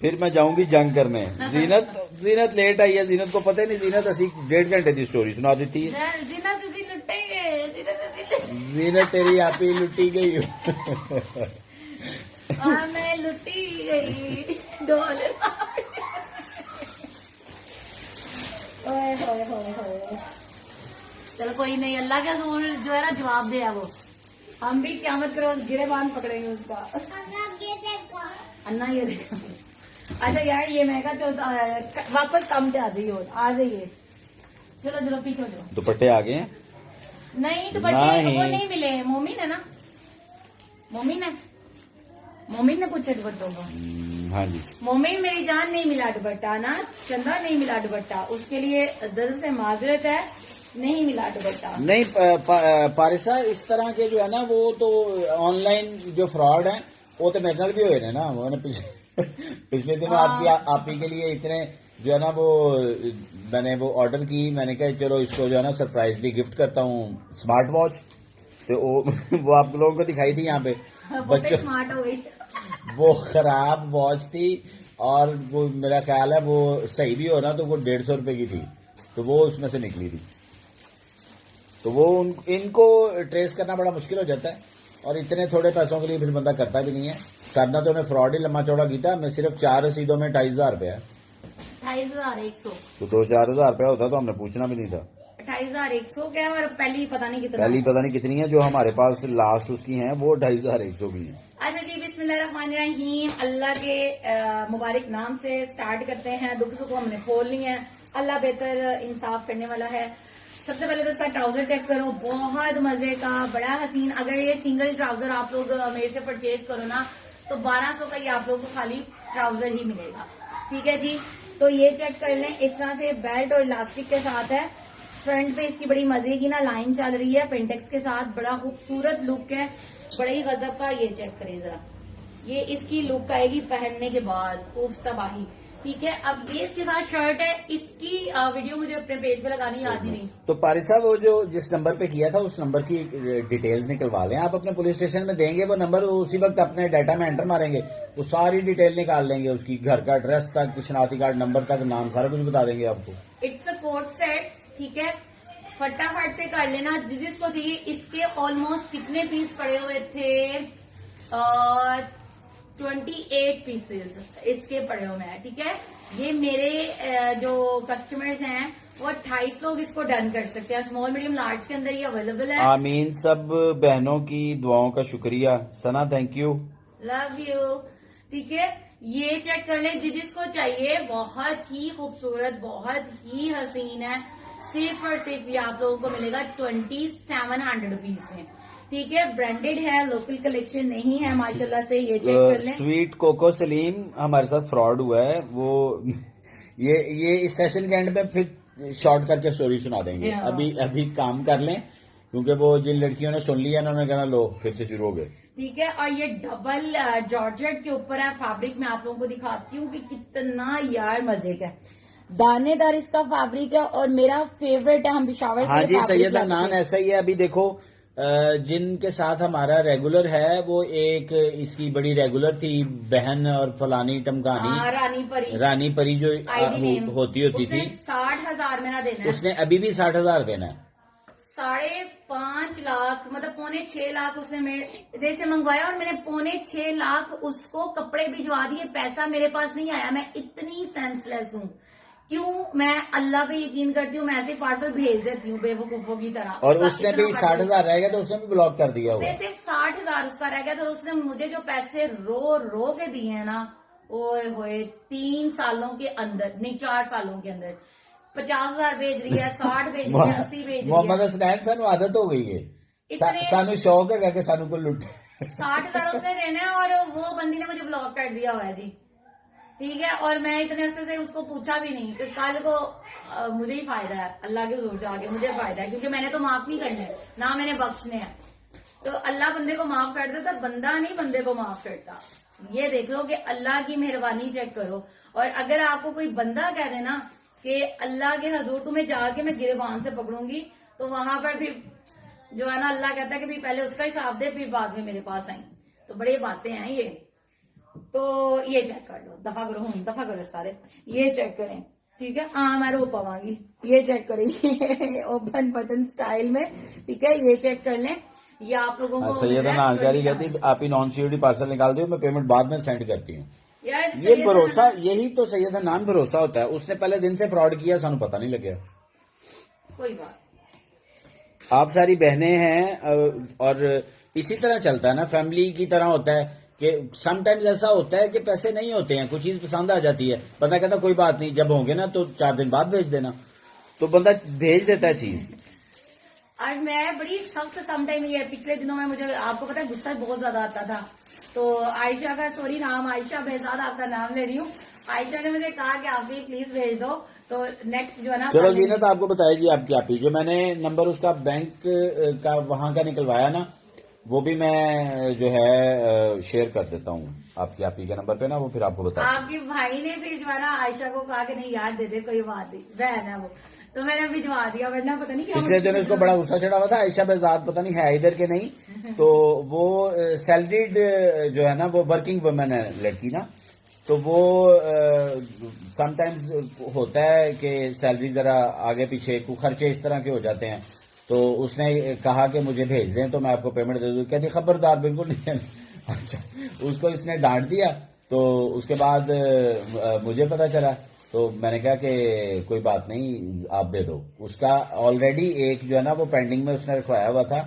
फिर मैं जाऊंगी जंग करने। जीनत लेट आई है, जीनत को पता ही नहीं, जीनत असी 1.5 घंटे की स्टोरी सुना देती है। जीनत तेरी आप ही लुटी गई हो। मैं लुटी गई डोले। ओए होए होए होए, चलो कोई नहीं, अल्लाह का रसूल जो है ना जवाब दे, वो हम भी क़यामत करो गिरेबान पकड़ेंगे उसका। अन्ना ये देखो, अच्छा यार ये महंगा तो वापस कम से आ जाइए। चलो चलो पीछे हो जाओ। दुपट्टे आ गए हैं? नहीं दुपट्टे वो नहीं मिले, मोमिन है ना, मोमिन ने पूछा दुपट्टों को। हाँ जी मोमिन मेरी जान नहीं मिला दुपट्टा ना, चंदा नहीं मिला दुपट्टा, उसके लिए दिल से माजरत है, नहीं मिला दुपट्टा। नहीं पारिसा, इस तरह के जो है ना वो तो ऑनलाइन जो फ्रॉड है वो तो मेरे नाल भी हुए ना। मैंने पिछले दिनों आप ही के लिए इतने जो है ना वो मैंने वो ऑर्डर की, मैंने कहा चलो इसको जो है ना सरप्राइजली गिफ्ट करता हूँ स्मार्ट वॉच। तो वो आप लोगों को दिखाई थी यहाँ पे, बच्चों स्मार्ट हो गई। वो खराब वॉच थी और वो मेरा ख्याल है वो सही भी हो ना तो वो 150 रुपए की थी, तो वो उसमें से निकली थी। तो वो इनको ट्रेस करना बड़ा मुश्किल हो जाता है, और इतने थोड़े पैसों के लिए फिर बंदा करता भी नहीं है। सरना तो उन्हें फ्रॉड ही लम्बा चौड़ा किया। मैं सिर्फ 4 रसीदों में 2,500 रुपया है। 28,100 तो 2-4 रुपया होता तो हमने पूछना भी नहीं था। 28,100 क्या है, और पहली पता नहीं कितना, पहली पता नहीं कितनी है, जो हमारे पास लास्ट उसकी है वो 2,500 की है। अच्छा जी, बिस्मिल्लाहिर्रहमानिर्रहीम। अल्लाह के मुबारक नाम से स्टार्ट करते हैं। दुख सुख हमने खोल ली है, अल्लाह बेहतर इंसाफ करने वाला है। सबसे पहले तो इसका ट्राउजर चेक करो, बहुत मजे का, बड़ा हसीन। अगर ये सिंगल ट्राउजर आप लोग मेरे से परचेज करो ना तो 1200 का ये आप लोग को खाली ट्राउजर ही मिलेगा। ठीक है जी, तो ये चेक कर लें। इस तरह से बेल्ट और इलास्टिक के साथ है। फ्रंट पे इसकी बड़ी मजे की ना लाइन चल रही है पेंटेक्स के साथ, बड़ा खूबसूरत लुक है, बड़ा ही गजब का। ये चेक करें जरा, ये इसकी लुक आएगी पहनने के बाद, खूब तबाही। ठीक है, अब ये इसके साथ शर्ट है, इसकी वीडियो मुझे अपने पेज पे लगानी याद ही नहीं। तो पारी साहब, वो जो जिस नंबर पे किया था उस नंबर की डिटेल्स निकलवा लें आप, अपने पुलिस स्टेशन में देंगे वो नंबर, उसी वक्त अपने डाटा में एंटर मारेंगे, वो सारी डिटेल निकाल लेंगे, उसकी घर का एड्रेस तक, शनाख्ती कार्ड नंबर तक, नाम सारा कुछ बता देंगे आपको। It's a coat set. ठीक है, फटाफट से कर लेना जिसको चाहिए। इसके ऑलमोस्ट कितने पीस पड़े हुए थे? 28 पीसेस इसके पड़े हुए हैं। ठीक है, ये मेरे जो कस्टमर्स हैं वो 28 लोग इसको डन कर सकते हैं। स्मॉल मीडियम लार्ज के अंदर ये अवेलेबल है। आमीन। सब बहनों की दुआओं का शुक्रिया। सना, थैंक यू, लव यू। ठीक है, ये चेक कर लें जिसको चाहिए। बहुत ही खूबसूरत, बहुत ही हसीन है। सिर्फ और सिर्फ ये आप लोगों को मिलेगा 2700 रुपीज में। ठीक है, ब्रांडेड है, लोकल कलेक्शन नहीं है माशाल्लाह से। ये चेक कर लें। स्वीट कोको सलीम हमारे साथ फ्रॉड हुआ है, वो ये इस सेशन के एंड में फिर शॉर्ट करके स्टोरी सुना देंगे। हाँ। अभी काम कर लें, क्योंकि वो जिन लड़कियों ने सुन लिया ना, उन्होंने कहना लो फिर से शुरू हो गए। ठीक है, और ये डबल जॉर्जेट के ऊपर है फैब्रिक। मैं आप लोगों को दिखाती हूँ कि कितना यार मजे का है। दानेदार इसका फैब्रिक है और मेरा फेवरेट है। हम पिशावर से हाँ जी, fabric सैयदा लाते नान हैं। ऐसा ही है। अभी देखो, जिनके साथ हमारा रेगुलर है, वो एक इसकी बड़ी रेगुलर थी बहन और फलानी टमकानी रानी परी जो होती थी, 60,000 मेरा देना है। उसने अभी भी 60,000 देना है। 5.5 लाख मतलब 5.6 लाख उसने मेरे से मंगवाया और मैंने 5.6 लाख उसको कपड़े भिजवा दिए। पैसा मेरे पास नहीं आया। मैं इतनी सेंसलेस हूँ। क्यों? मैं अल्लाह पे यकीन करती हूँ, मैं ऐसे पार्सल भेज देती हूँ बेवकूफों की तरह। और उसने भी 60,000 रह गया तो उसने भी ब्लॉक कर दिया हुआ। सिर्फ 60,000 उसका रह गया। तो उसने मुझे जो पैसे रो के दिए हैं ना, ओए होए, 3 सालों के अंदर नहीं 4 सालों के अंदर 50,000 भेज रही है, 60 भेज रही है, 80 भेज रही मोहम्मद है। हसनैन सानू आदत हो गई है, इतने- सानू शौक है कि सानू को लुट 60,000 उसने देना है और वो बंदी ने मुझे ब्लॉक कर दिया हुआ है जी। ठीक है, और मैं इतने अरसे से उसको पूछा भी नहीं कि कल को मुझे ही फायदा है, अल्लाह के हुजूर जाके मुझे फायदा है, क्योंकि मैंने तो माफ नहीं करने, ना मैंने बख्शने हैं। तो अल्लाह बंदे को माफ कर देता, बंदा नहीं बंदे को माफ करता। ये देख लो कि अल्लाह की मेहरबानी चेक करो। और अगर आपको कोई बंदा कह देना कि अल्लाह के हजूर तुम्हें जाके मैं गिरबान से पकड़ूंगी, तो वहां पर फिर जो है ना, अल्लाह कहता है कि भाई पहले उसका हिसाब दे, फिर बाद में मेरे पास आई। तो बड़ी बातें हैं ये। तो ये चेक कर लो, दफा करो सारे, ये चेक करें। ठीक है, हाँ मैं रो पावांगी। ये चेक करें ओपन बटन स्टाइल में। ठीक है, ये चेक कर लें। ये आप लोगों को सैयदा नानकारी कहती है, आप ही नॉन सिक्योरिटी पार्सल निकाल दो, मैं पेमेंट बाद में सेंड करती हूँ। यार ये भरोसा, यही तो सैयदा नान भरोसा होता है। उसने पहले दिन से फ्रॉड किया, सानू पता नहीं लगे। कोई बात। आप सारी बहनें हैं और इसी तरह चलता है ना, फैमिली की तरह होता है कि समटाइम्स ऐसा होता है कि पैसे नहीं होते हैं, कुछ चीज पसंद आ जाती है, बंदा कहता कोई बात नहीं, जब होंगे ना तो 4 दिन बाद भेज देना, तो बंदा भेज देता है चीज। आज मैं बड़ी सख्त समटाइम ये पिछले दिनों में मुझे आपको पता है गुस्सा बहुत ज्यादा आता था। तो आयशा का, सॉरी नाम आयशा बेहजाद आपका नाम ले रही हूँ, आयशा ने मुझे कहा कि आप भी प्लीज भेज दो। तो नेक्स्ट जो है ना, चलो जीनत आपको बताएगी आपकी आपी, जो मैंने नंबर उसका बैंक का वहां का निकलवाया ना, वो भी मैं जो है शेयर कर देता हूँ आपकी आपी के नंबर पे ना, वो फिर आपको बता। आपके भाई ने फिर जो है ना आयशा को कहा कि नहीं यार दे दे, कोई बात नहीं, बहन है वो, तो मैंने भिजवा दिया, वरना पता नहीं क्या। पिछले दिन उसको बड़ा गुस्सा चढ़ा हुआ था, आयशा बेजाद पता नहीं है इधर के नहीं, तो वो सैलरीड जो है ना, वो वर्किंग वुमेन है लड़की ना, तो वो समटाइम्स होता है कि सैलरी जरा आगे पीछे कुछ खर्चे इस तरह के हो जाते हैं, तो उसने कहा कि मुझे भेज दें तो मैं आपको पेमेंट दे दूं। कहती खबरदार, बिल्कुल नहीं देना। अच्छा, उसको इसने डांट दिया, तो उसके बाद मुझे पता चला, तो मैंने कहा कि कोई बात नहीं, आप दे दो। उसका ऑलरेडी एक जो है ना वो पेंडिंग में उसने रखवाया हुआ था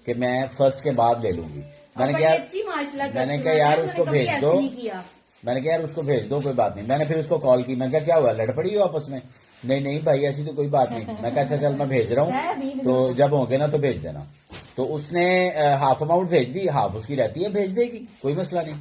कि मैं फर्स्ट के बाद ले लूंगी, मैंने बड़ी कहा अच्छी माशाल्लाह मैंने customer कहा यार है, उसको उन्होंने कभी भेज ऐसे दो। नहीं किया। मैंने कहा यार उसको भेज दो, कोई बात नहीं। मैंने फिर उसको कॉल की, मैं कहा क्या हुआ, लड़ पड़ी हो आपस में? नहीं नहीं भाई ऐसी तो कोई बात नहीं। मैं कहा अच्छा चल मैं भेज रहा है अभी हूँ, भी तो भेज जब होंगे ना तो भेज देना। तो उसने हाफ अमाउंट भेज दी, हाफ उसकी रहती है, भेज देगी, कोई मसला नहीं।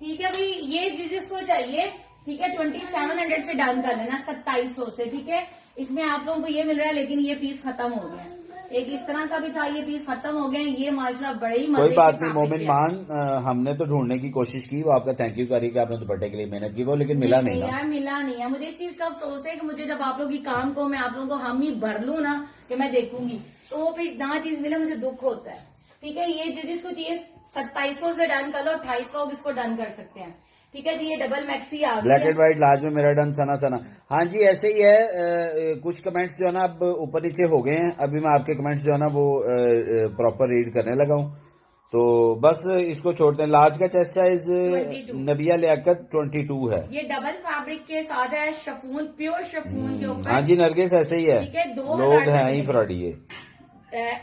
ठीक है भाई, ये जिसको चाहिए ठीक है 2700 से डन कर लेना, 2700 से। ठीक है, इसमें आप लोगों को ये मिल रहा है, लेकिन ये पीस खत्म हो गया। एक इस तरह का भी था, ये पीस खत्म हो गए। ये माशाल्लाह बड़े ही मजे कोई के बात नहीं fabric मोमिन है। मान, हमने तो ढूंढने की कोशिश की, वो आपका थैंक यू करी कि आपने दुपट्टे के लिए मेहनत की, वो लेकिन मिला नहीं ना। यार मिला नहीं है। मुझे इस चीज का अफसोस है कि मुझे जब आप लोगों की काम को मैं आप लोगों को हम ही भर लूं ना कि मैं देखूंगी, तो फिर ना चीज मिले मुझे दुख होता है। ठीक है, ये जिसको चाहिए 2700 से डन कर लो, 2800 इसको डन कर सकते हैं। ठीक है जी, ये डबल मैक्सी आ ब्लैक गई एंड है। व्हाइट लार्ज में मेरा डन, सना सना। हाँ जी ऐसे ही है। कुछ कमेंट्स जो है ना अब ऊपर नीचे हो गए हैं, अभी मैं आपके कमेंट्स जो है ना वो प्रॉपर रीड करने लगा हूँ, तो बस इसको छोड़ते हैं। लार्ज का चेस्ट साइज 22 नबिया लियाकत 22 है। ये डबल फैब्रिक के साथ है, शिफॉन, प्योर शिफॉन के ऊपर। हाँ जी नरगिस ऐसे ही है, ठीक है, 2000 लोग तक हैं ही मिलेगा। फ्रॉडी ये।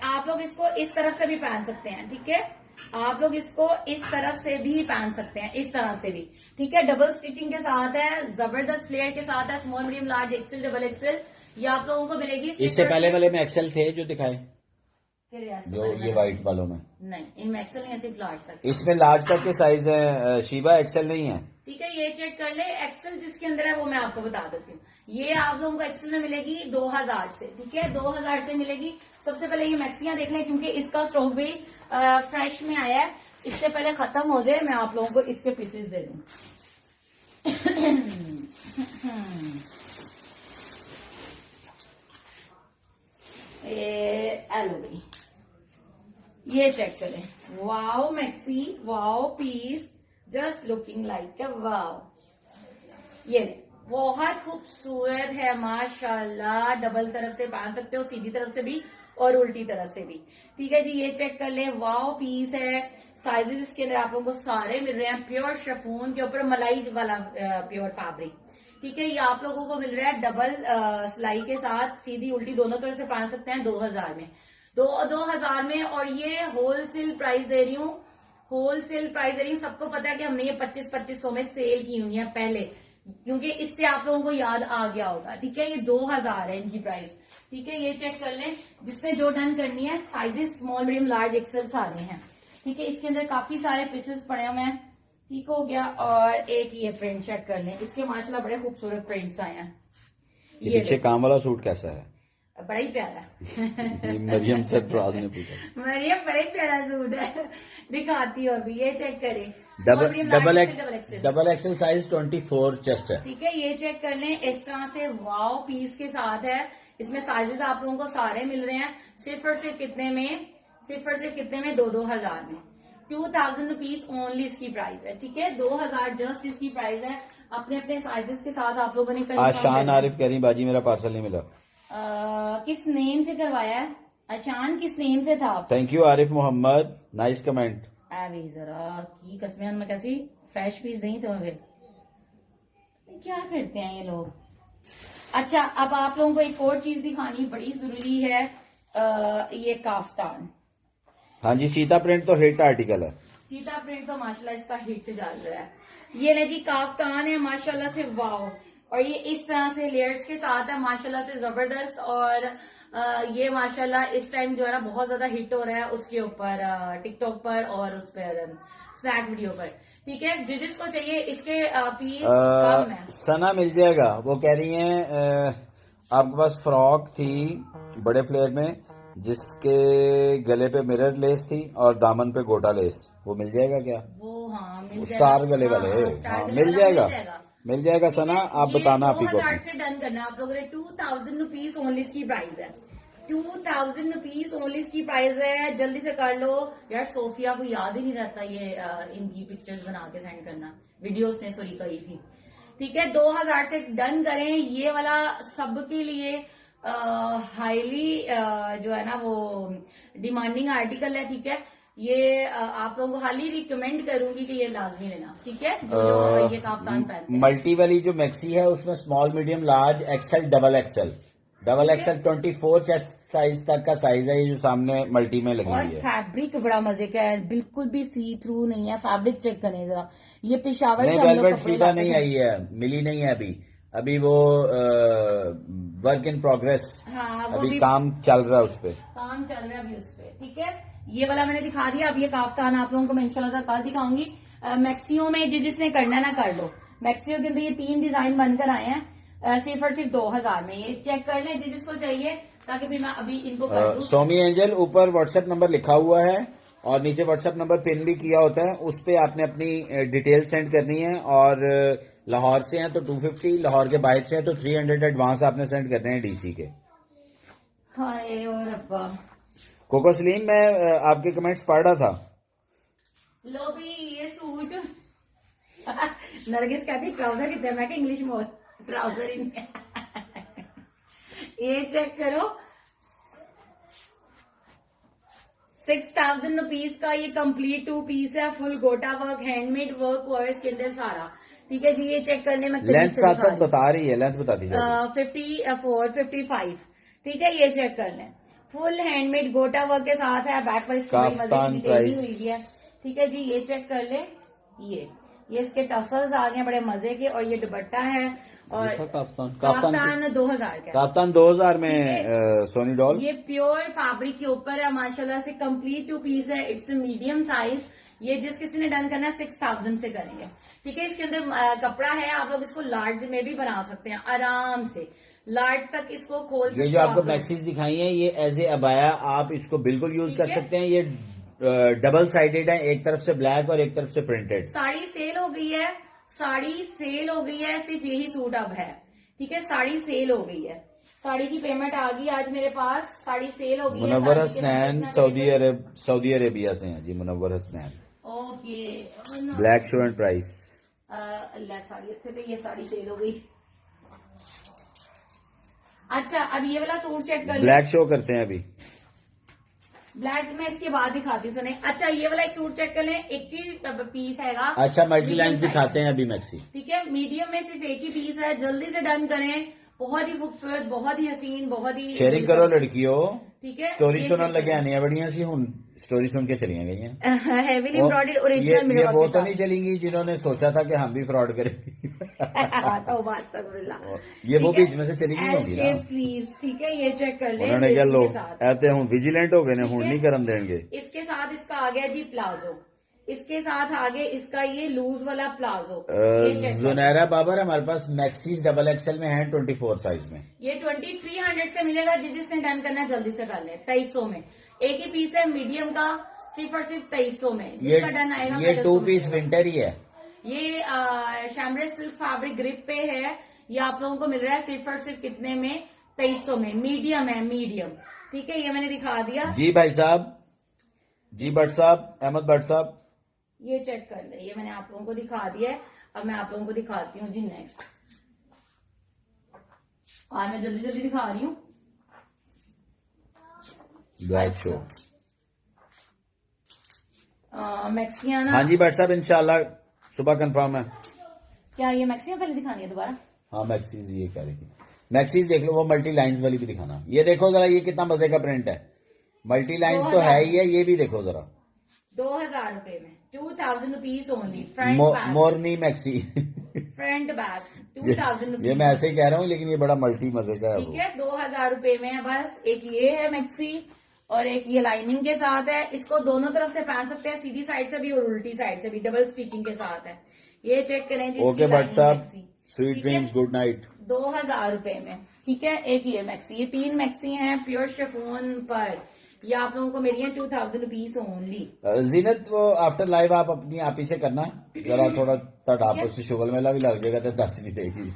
आप लोग इसको इस तरफ से भी पहन सकते हैं। ठीक है, आप लोग इसको इस तरफ से भी पहन सकते हैं, इस तरह से भी। ठीक है, डबल स्टिचिंग के साथ है, जबरदस्त फ्लेयर के साथ है, small medium large XL double XL, ये आप लोगों को मिलेगी। इससे पहले वाले में एक्सेल थे जो दिखाए, फिर ऐसे जो वाले ये में- व्हाइट वालों में, नहीं, इनमें एक्सेल नहीं है, सिर्फ लार्ज तक। इसमें लार्ज तक के साइज है शीबा, एक्सेल नहीं है। ठीक है, ये चेक कर ले। एक्सेल जिसके अंदर है वो मैं आपको बता देती हूँ। ये आप लोगों को एक्सेल में मिलेगी 2000 से। ठीक है, 2000 से मिलेगी। सबसे पहले ये मैक्सियां देख लें, क्योंकि इसका स्टॉक भी फ्रेश में आया है। इससे पहले खत्म हो जाए, मैं आप लोगों को इसके पीसेस दे दूं। भाई ये चेक करें, wow maxi, wow piece, just looking like a wow. ये बहुत खूबसूरत है माशाल्लाह। डबल तरफ से पहन सकते हो, सीधी तरफ से भी और उल्टी तरफ से भी। ठीक है जी, ये चेक कर ले, वाओ पीस है। साइजेस इसके अंदर आप लोगों को सारे मिल रहे हैं, प्योर शिफॉन के ऊपर मलाई वाला प्योर फैब्रिक। ठीक है, ये आप लोगों को मिल रहा है डबल सिलाई के साथ, सीधी उल्टी दोनों तरफ से पहन सकते हैं 2000 में। 2000 में, और ये होलसेल प्राइस दे रही हूँ, होलसेल प्राइस दे रही हूँ। सबको पता है कि हमने ये 2500 में सेल की हुई है पहले, क्योंकि इससे आप लोगों को याद आ गया होगा। ठीक है, ये 2000 है इनकी प्राइस। ठीक है, ये चेक कर लें, जिसने जो डन करनी है। Sizes small medium large XL सारे हैं। ठीक है, इसके अंदर काफी सारे पीसेस पड़े हुए हैं। ठीक हो गया, और एक ये प्रिंट चेक कर लें, इसके माशाल्लाह बड़े खूबसूरत प्रिंट्स आए हैं। ये पीछे काम वाला सूट कैसा है? बड़ा ही प्यारा है। मरियम सरफराज ने पूछा। मरियम बड़ा ही प्यारा सूट है, दिखाती हूँ अभी। ये चेक करें, डबल एक्सेल साइज 24 चेस्ट है। ठीक है, ये चेक कर लें, इस तरह से वाओ पीस के साथ है। इसमें साइजेस आप लोगों को सारे मिल रहे हैं। सिर्फ और सिर्फ कितने में? सिर्फ और सिर्फ कितने में? 2000 में। 2000 रुपीज ओनली इसकी प्राइस है। ठीक है, 2000 जस्ट इसकी प्राइस है। अपने अपने साइजेस के साथ आप लोगों ने आशान आरिफ कह रही बाजी मेरा पार्सल नहीं मिला। किस नेम से करवाया है? आशान किस नेम से था? Thank you Arif Mohammad, nice comment. अभी जरा की कसमें मैं कैसी फ्रेश पीस नहीं तो फिर क्या करते हैं ये लोग। अच्छा, अब आप लोगों को एक और चीज दिखानी बड़ी जरूरी है। ये काफ्तान, हाँ जी, चीता प्रिंट तो हिट आर्टिकल है। चीता प्रिंट तो माशाल्लाह इसका हिट चल रहा है। ये ले जी, काफ्तान है माशाल्लाह से वाओ, और ये इस तरह से लेयर्स के साथ है माशाल्लाह से जबरदस्त। और ये माशाल्लाह इस टाइम जो है ना बहुत ज्यादा हिट हो रहा है उसके ऊपर, टिकटॉक पर और उस पर स्नैक वीडियो पर। ठीक है, जिसको चाहिए इसके पीस कम है। सना मिल जाएगा। वो कह रही हैं आपके पास फ्रॉक थी बड़े फ्लेयर में जिसके गले पे मिरर लेस थी और दामन पे गोटा लेस, वो मिल जाएगा क्या? वो हाँ मिल जाएगा, स्टार गले वाले। स्टार हाँ गले मिल वाला जाएगा, मिल जाएगा सना, आप बताना आप ही को। 2000 से डन करना आप लोगों ने। 2000 रुपीज ओनली इसकी प्राइस है। 2000 रुपीज ओनली इसकी प्राइस है। जल्दी से कर लो यार, सोफिया को याद ही नहीं रहता ये इनकी पिक्चर्स बना के सेंड करना, वीडियोस ने सॉरी कही थी। ठीक है, 2000 से डन करें। ये वाला सबके लिए हाईली जो है ना वो डिमांडिंग आर्टिकल है। ठीक है, ये आप लोगों को हाईली रिकमेंड करूंगी कि ये लाजमी लेना। ठीक है, जो ये काफ्तान पहनते हैं। मल्टी वाली जो मैक्सी है उसमें small medium large XL double XL double XL 24 chest size तक का साइज है ये जो सामने मल्टी में लगी और हुई है। फैब्रिक बड़ा मजे का है, बिल्कुल भी सी थ्रू नहीं है। फैब्रिक चेक करें जरा, ये पेशावर नहीं से हम लोग वेलवेट कपड़े शीबा लाते नहीं हैं। आई है, मिली नहीं है अभी। अभी वो वर्क इन प्रोग्रेस, हाँ, वो अभी भी काम चल रहा है उस पे। काम चल रहा है अभी उस पे। ठीक है, ये वाला मैंने दिखा दिया। अब ये काफ्तान आप लोगों को मैं इंशाल्लाह कल दिखाऊंगी। मैक्सियो में जिसने करना ना कर लो। मैक्सियो के अंदर ये 3 डिजाइन बनकर आए हैं, सिर्फ और सिर्फ 2000 में। ये चेक कर लें जिसको चाहिए, ताकि फिर मैं अभी इनको कर दूं। सोमी एंजल, ऊपर व्हाट्सएप नंबर लिखा हुआ है और नीचे व्हाट्सएप नंबर पिन भी किया होता है, उस पे आपने अपनी डिटेल सेंड करनी है। और लाहौर से हैं तो 250, लाहौर के बाहर से हैं तो 300 एडवांस आपने सेंड करने हैं डीसी के। हाय और अब्बा, कोको सलीम, मैं आपके कमेंट्स पढ़ रहा था। लो भी ये सूट नरगिस कहती ट्राउजर कितने, मैं इंग्लिश में ट्राउजर ही नहीं ये चेक करो, 6000 रुपीज का ये कंप्लीट 2 पीस है, फुल गोटा वर्क, हैंडमेड वर्क हुआ है इसके अंदर सारा। ठीक है जी, ये चेक करने में लेंथ साथ साथ बता रही है, लेंथ बता दीजिए। 54, 55। ठीक है, ये चेक कर लें, फुल हैंडमेड गोटा वर्क के साथ है। बैक पर इसकी बड़ी मजे की काफ्तान डिटेलिंग प्राइस। हुई है। ठीक है जी, ये चेक कर ले, ये इसके टसल्स आ गए बड़े मजे के, और ये दुपट्टा है। और काफ्तान काफ्तान 2000 का है। काफ्तान 2000 में सोनी डॉल। ये प्योर फैब्रिक के ऊपर है माशाल्लाह से, कंप्लीट 2 पीस है। It's medium size. ये जिस किसी ने डन करना है 6000 से करेंगे। ठीक है, इसके अंदर कपड़ा है, आप लोग इसको लार्ज में भी बना सकते हैं आराम से, लार्ज तक इसको खोल सकते ये हैं। जो आपको मैक्सीज दिखाई है ये एज ए अबाया आप इसको बिल्कुल यूज कर सकते हैं। ये डबल साइडेड है, एक तरफ से ब्लैक और एक तरफ से प्रिंटेड। साड़ी सेल हो गई है, साड़ी सेल हो गई है, सिर्फ यही सूट अब है। ठीक है, साड़ी सेल हो गई है, साड़ी की पेमेंट आ गई आज मेरे पास, साड़ी सेल हो गई है। मुनव्वर साड़ी के हसनैन नंबर सऊदी अरेबिया से हैं जी, Munawwar Hasnain. Okay, black show and price. Allah साड़ी अच्छे पे, ये साड़ी सेल हो गई। अच्छा, अब ये वाला सूट चेक कर लो। ब्लैक शो करते हैं अभी। ब्लैक में इसके बाद दिखाती हूँ सुने। अच्छा, ये वाला एक सूट चेक कर लें, 80 पीस हैगा। अच्छा, मल्टी लाइन्स Medium दिखाते हैं अभी मैक्सी। ठीक है, मीडियम में सिर्फ एक ही पीस है, जल्दी से डन करें। बहुत ही खूबसूरत, बहुत ही हसीन, बहुत ही शेयरिंग करो लड़कियों। ठीक है, स्टोरी सुनने लगे आनी है बढ़िया सी, हुन स्टोरी सुन के चली गई हैं। हेवीली एम्ब्रॉयडर्ड ये ओरिजिनल मिरर वो तो नहीं चलेंगी जिन्होंने सोचा था कि हम भी फ्रॉड करेंगे। ये वो बीच में से चली गई होंगी ना। स्लीव्स, ठीक है, ये चेक कर ले। उन्होंने क्या लो के साथ ऐसे हूँ विजिलेंट हो गए ने, हुन है। नहीं करन देंगे। इसके साथ इसका आ गया जी प्लाजो, इसके साथ आगे इसका ये लूज वाला प्लाजो। जुनैरा बाबर, हमारे पास मैक्सीज डबल एक्सएल में है 24 साइज में। ये 2300 से मिलेगा, जिसने डन करना है जल्दी से कर ले। 2300 में एक ही पीस है मीडियम का, सिर्फ और सिर्फ 2300 में। जिसका डन आएगा ये पहले 2 उसको पीस मिलेगा। विंटर ही है। ये शैमरे सिल्क फैब्रिक ग्रिप पे है, ये आप लोगों को मिल रहा है सिर्फ और सिर्फ कितने में, 2300 में। मीडियम है, मीडियम। ठीक है, ये मैंने दिखा दिया जी भाई साहब, जी भट्ट साहब, अहमद भट्ट साहब। ये चेक कर ले, ये मैंने आप लोगों को दिखा दिया है। अब मैं आप लोगों को दिखाती हूँ जी नेक्स्ट। आज मैं जल्दी जल्दी दिखा रही हूँ। Black show. मैक्सियां ना, हाँ जी भट्ट साहब, इंशाल्लाह सुबह कंफर्म है। क्या ये मैक्सियां पहले दिखानी है दोबारा? हाँ मैक्सीज ये कह रही थी। मैक्सीज देख लो, वो मल्टी लाइन्स वाली भी दिखाना। ये देखो जरा, ये कितना मजे का प्रिंट है। मल्टी लाइन्स तो है ही है, ये भी देखो जरा। 2000 रुपए में, 2000 रुपीज ओनली। फ्रंट बैक, मोरनी मैक्सी। फ्रंट बैक 2000 ये रुपीज। मैं ऐसे ही कह रहा हूँ, लेकिन ये बड़ा मल्टी मजे का है। ठीक है, 2000 रुपए में है बस। एक ये है मैक्सी और एक ये लाइनिंग के साथ है। इसको दोनों तरफ से पहन सकते हैं, सीधी साइड से भी और उल्टी साइड से भी, डबल स्टिचिंग के साथ है। ये चेक करें जी। ओके भट्ट साहब, स्वीट ड्रीम्स, गुड नाइट। 2000 रुपए में। ठीक है, एक ये मैक्सी, ये 3 मैक्सी हैं प्योर शिफॉन पर। ये आप लोगों को मेरी है 2000 रुपीज ओनली। जीनत, वो आफ्टर लाइव आप अपनी आप ही से करना जरा, थोड़ा तड़ाप उससे शुगल मेला भी लग जाएगा तो 10 भी देगी।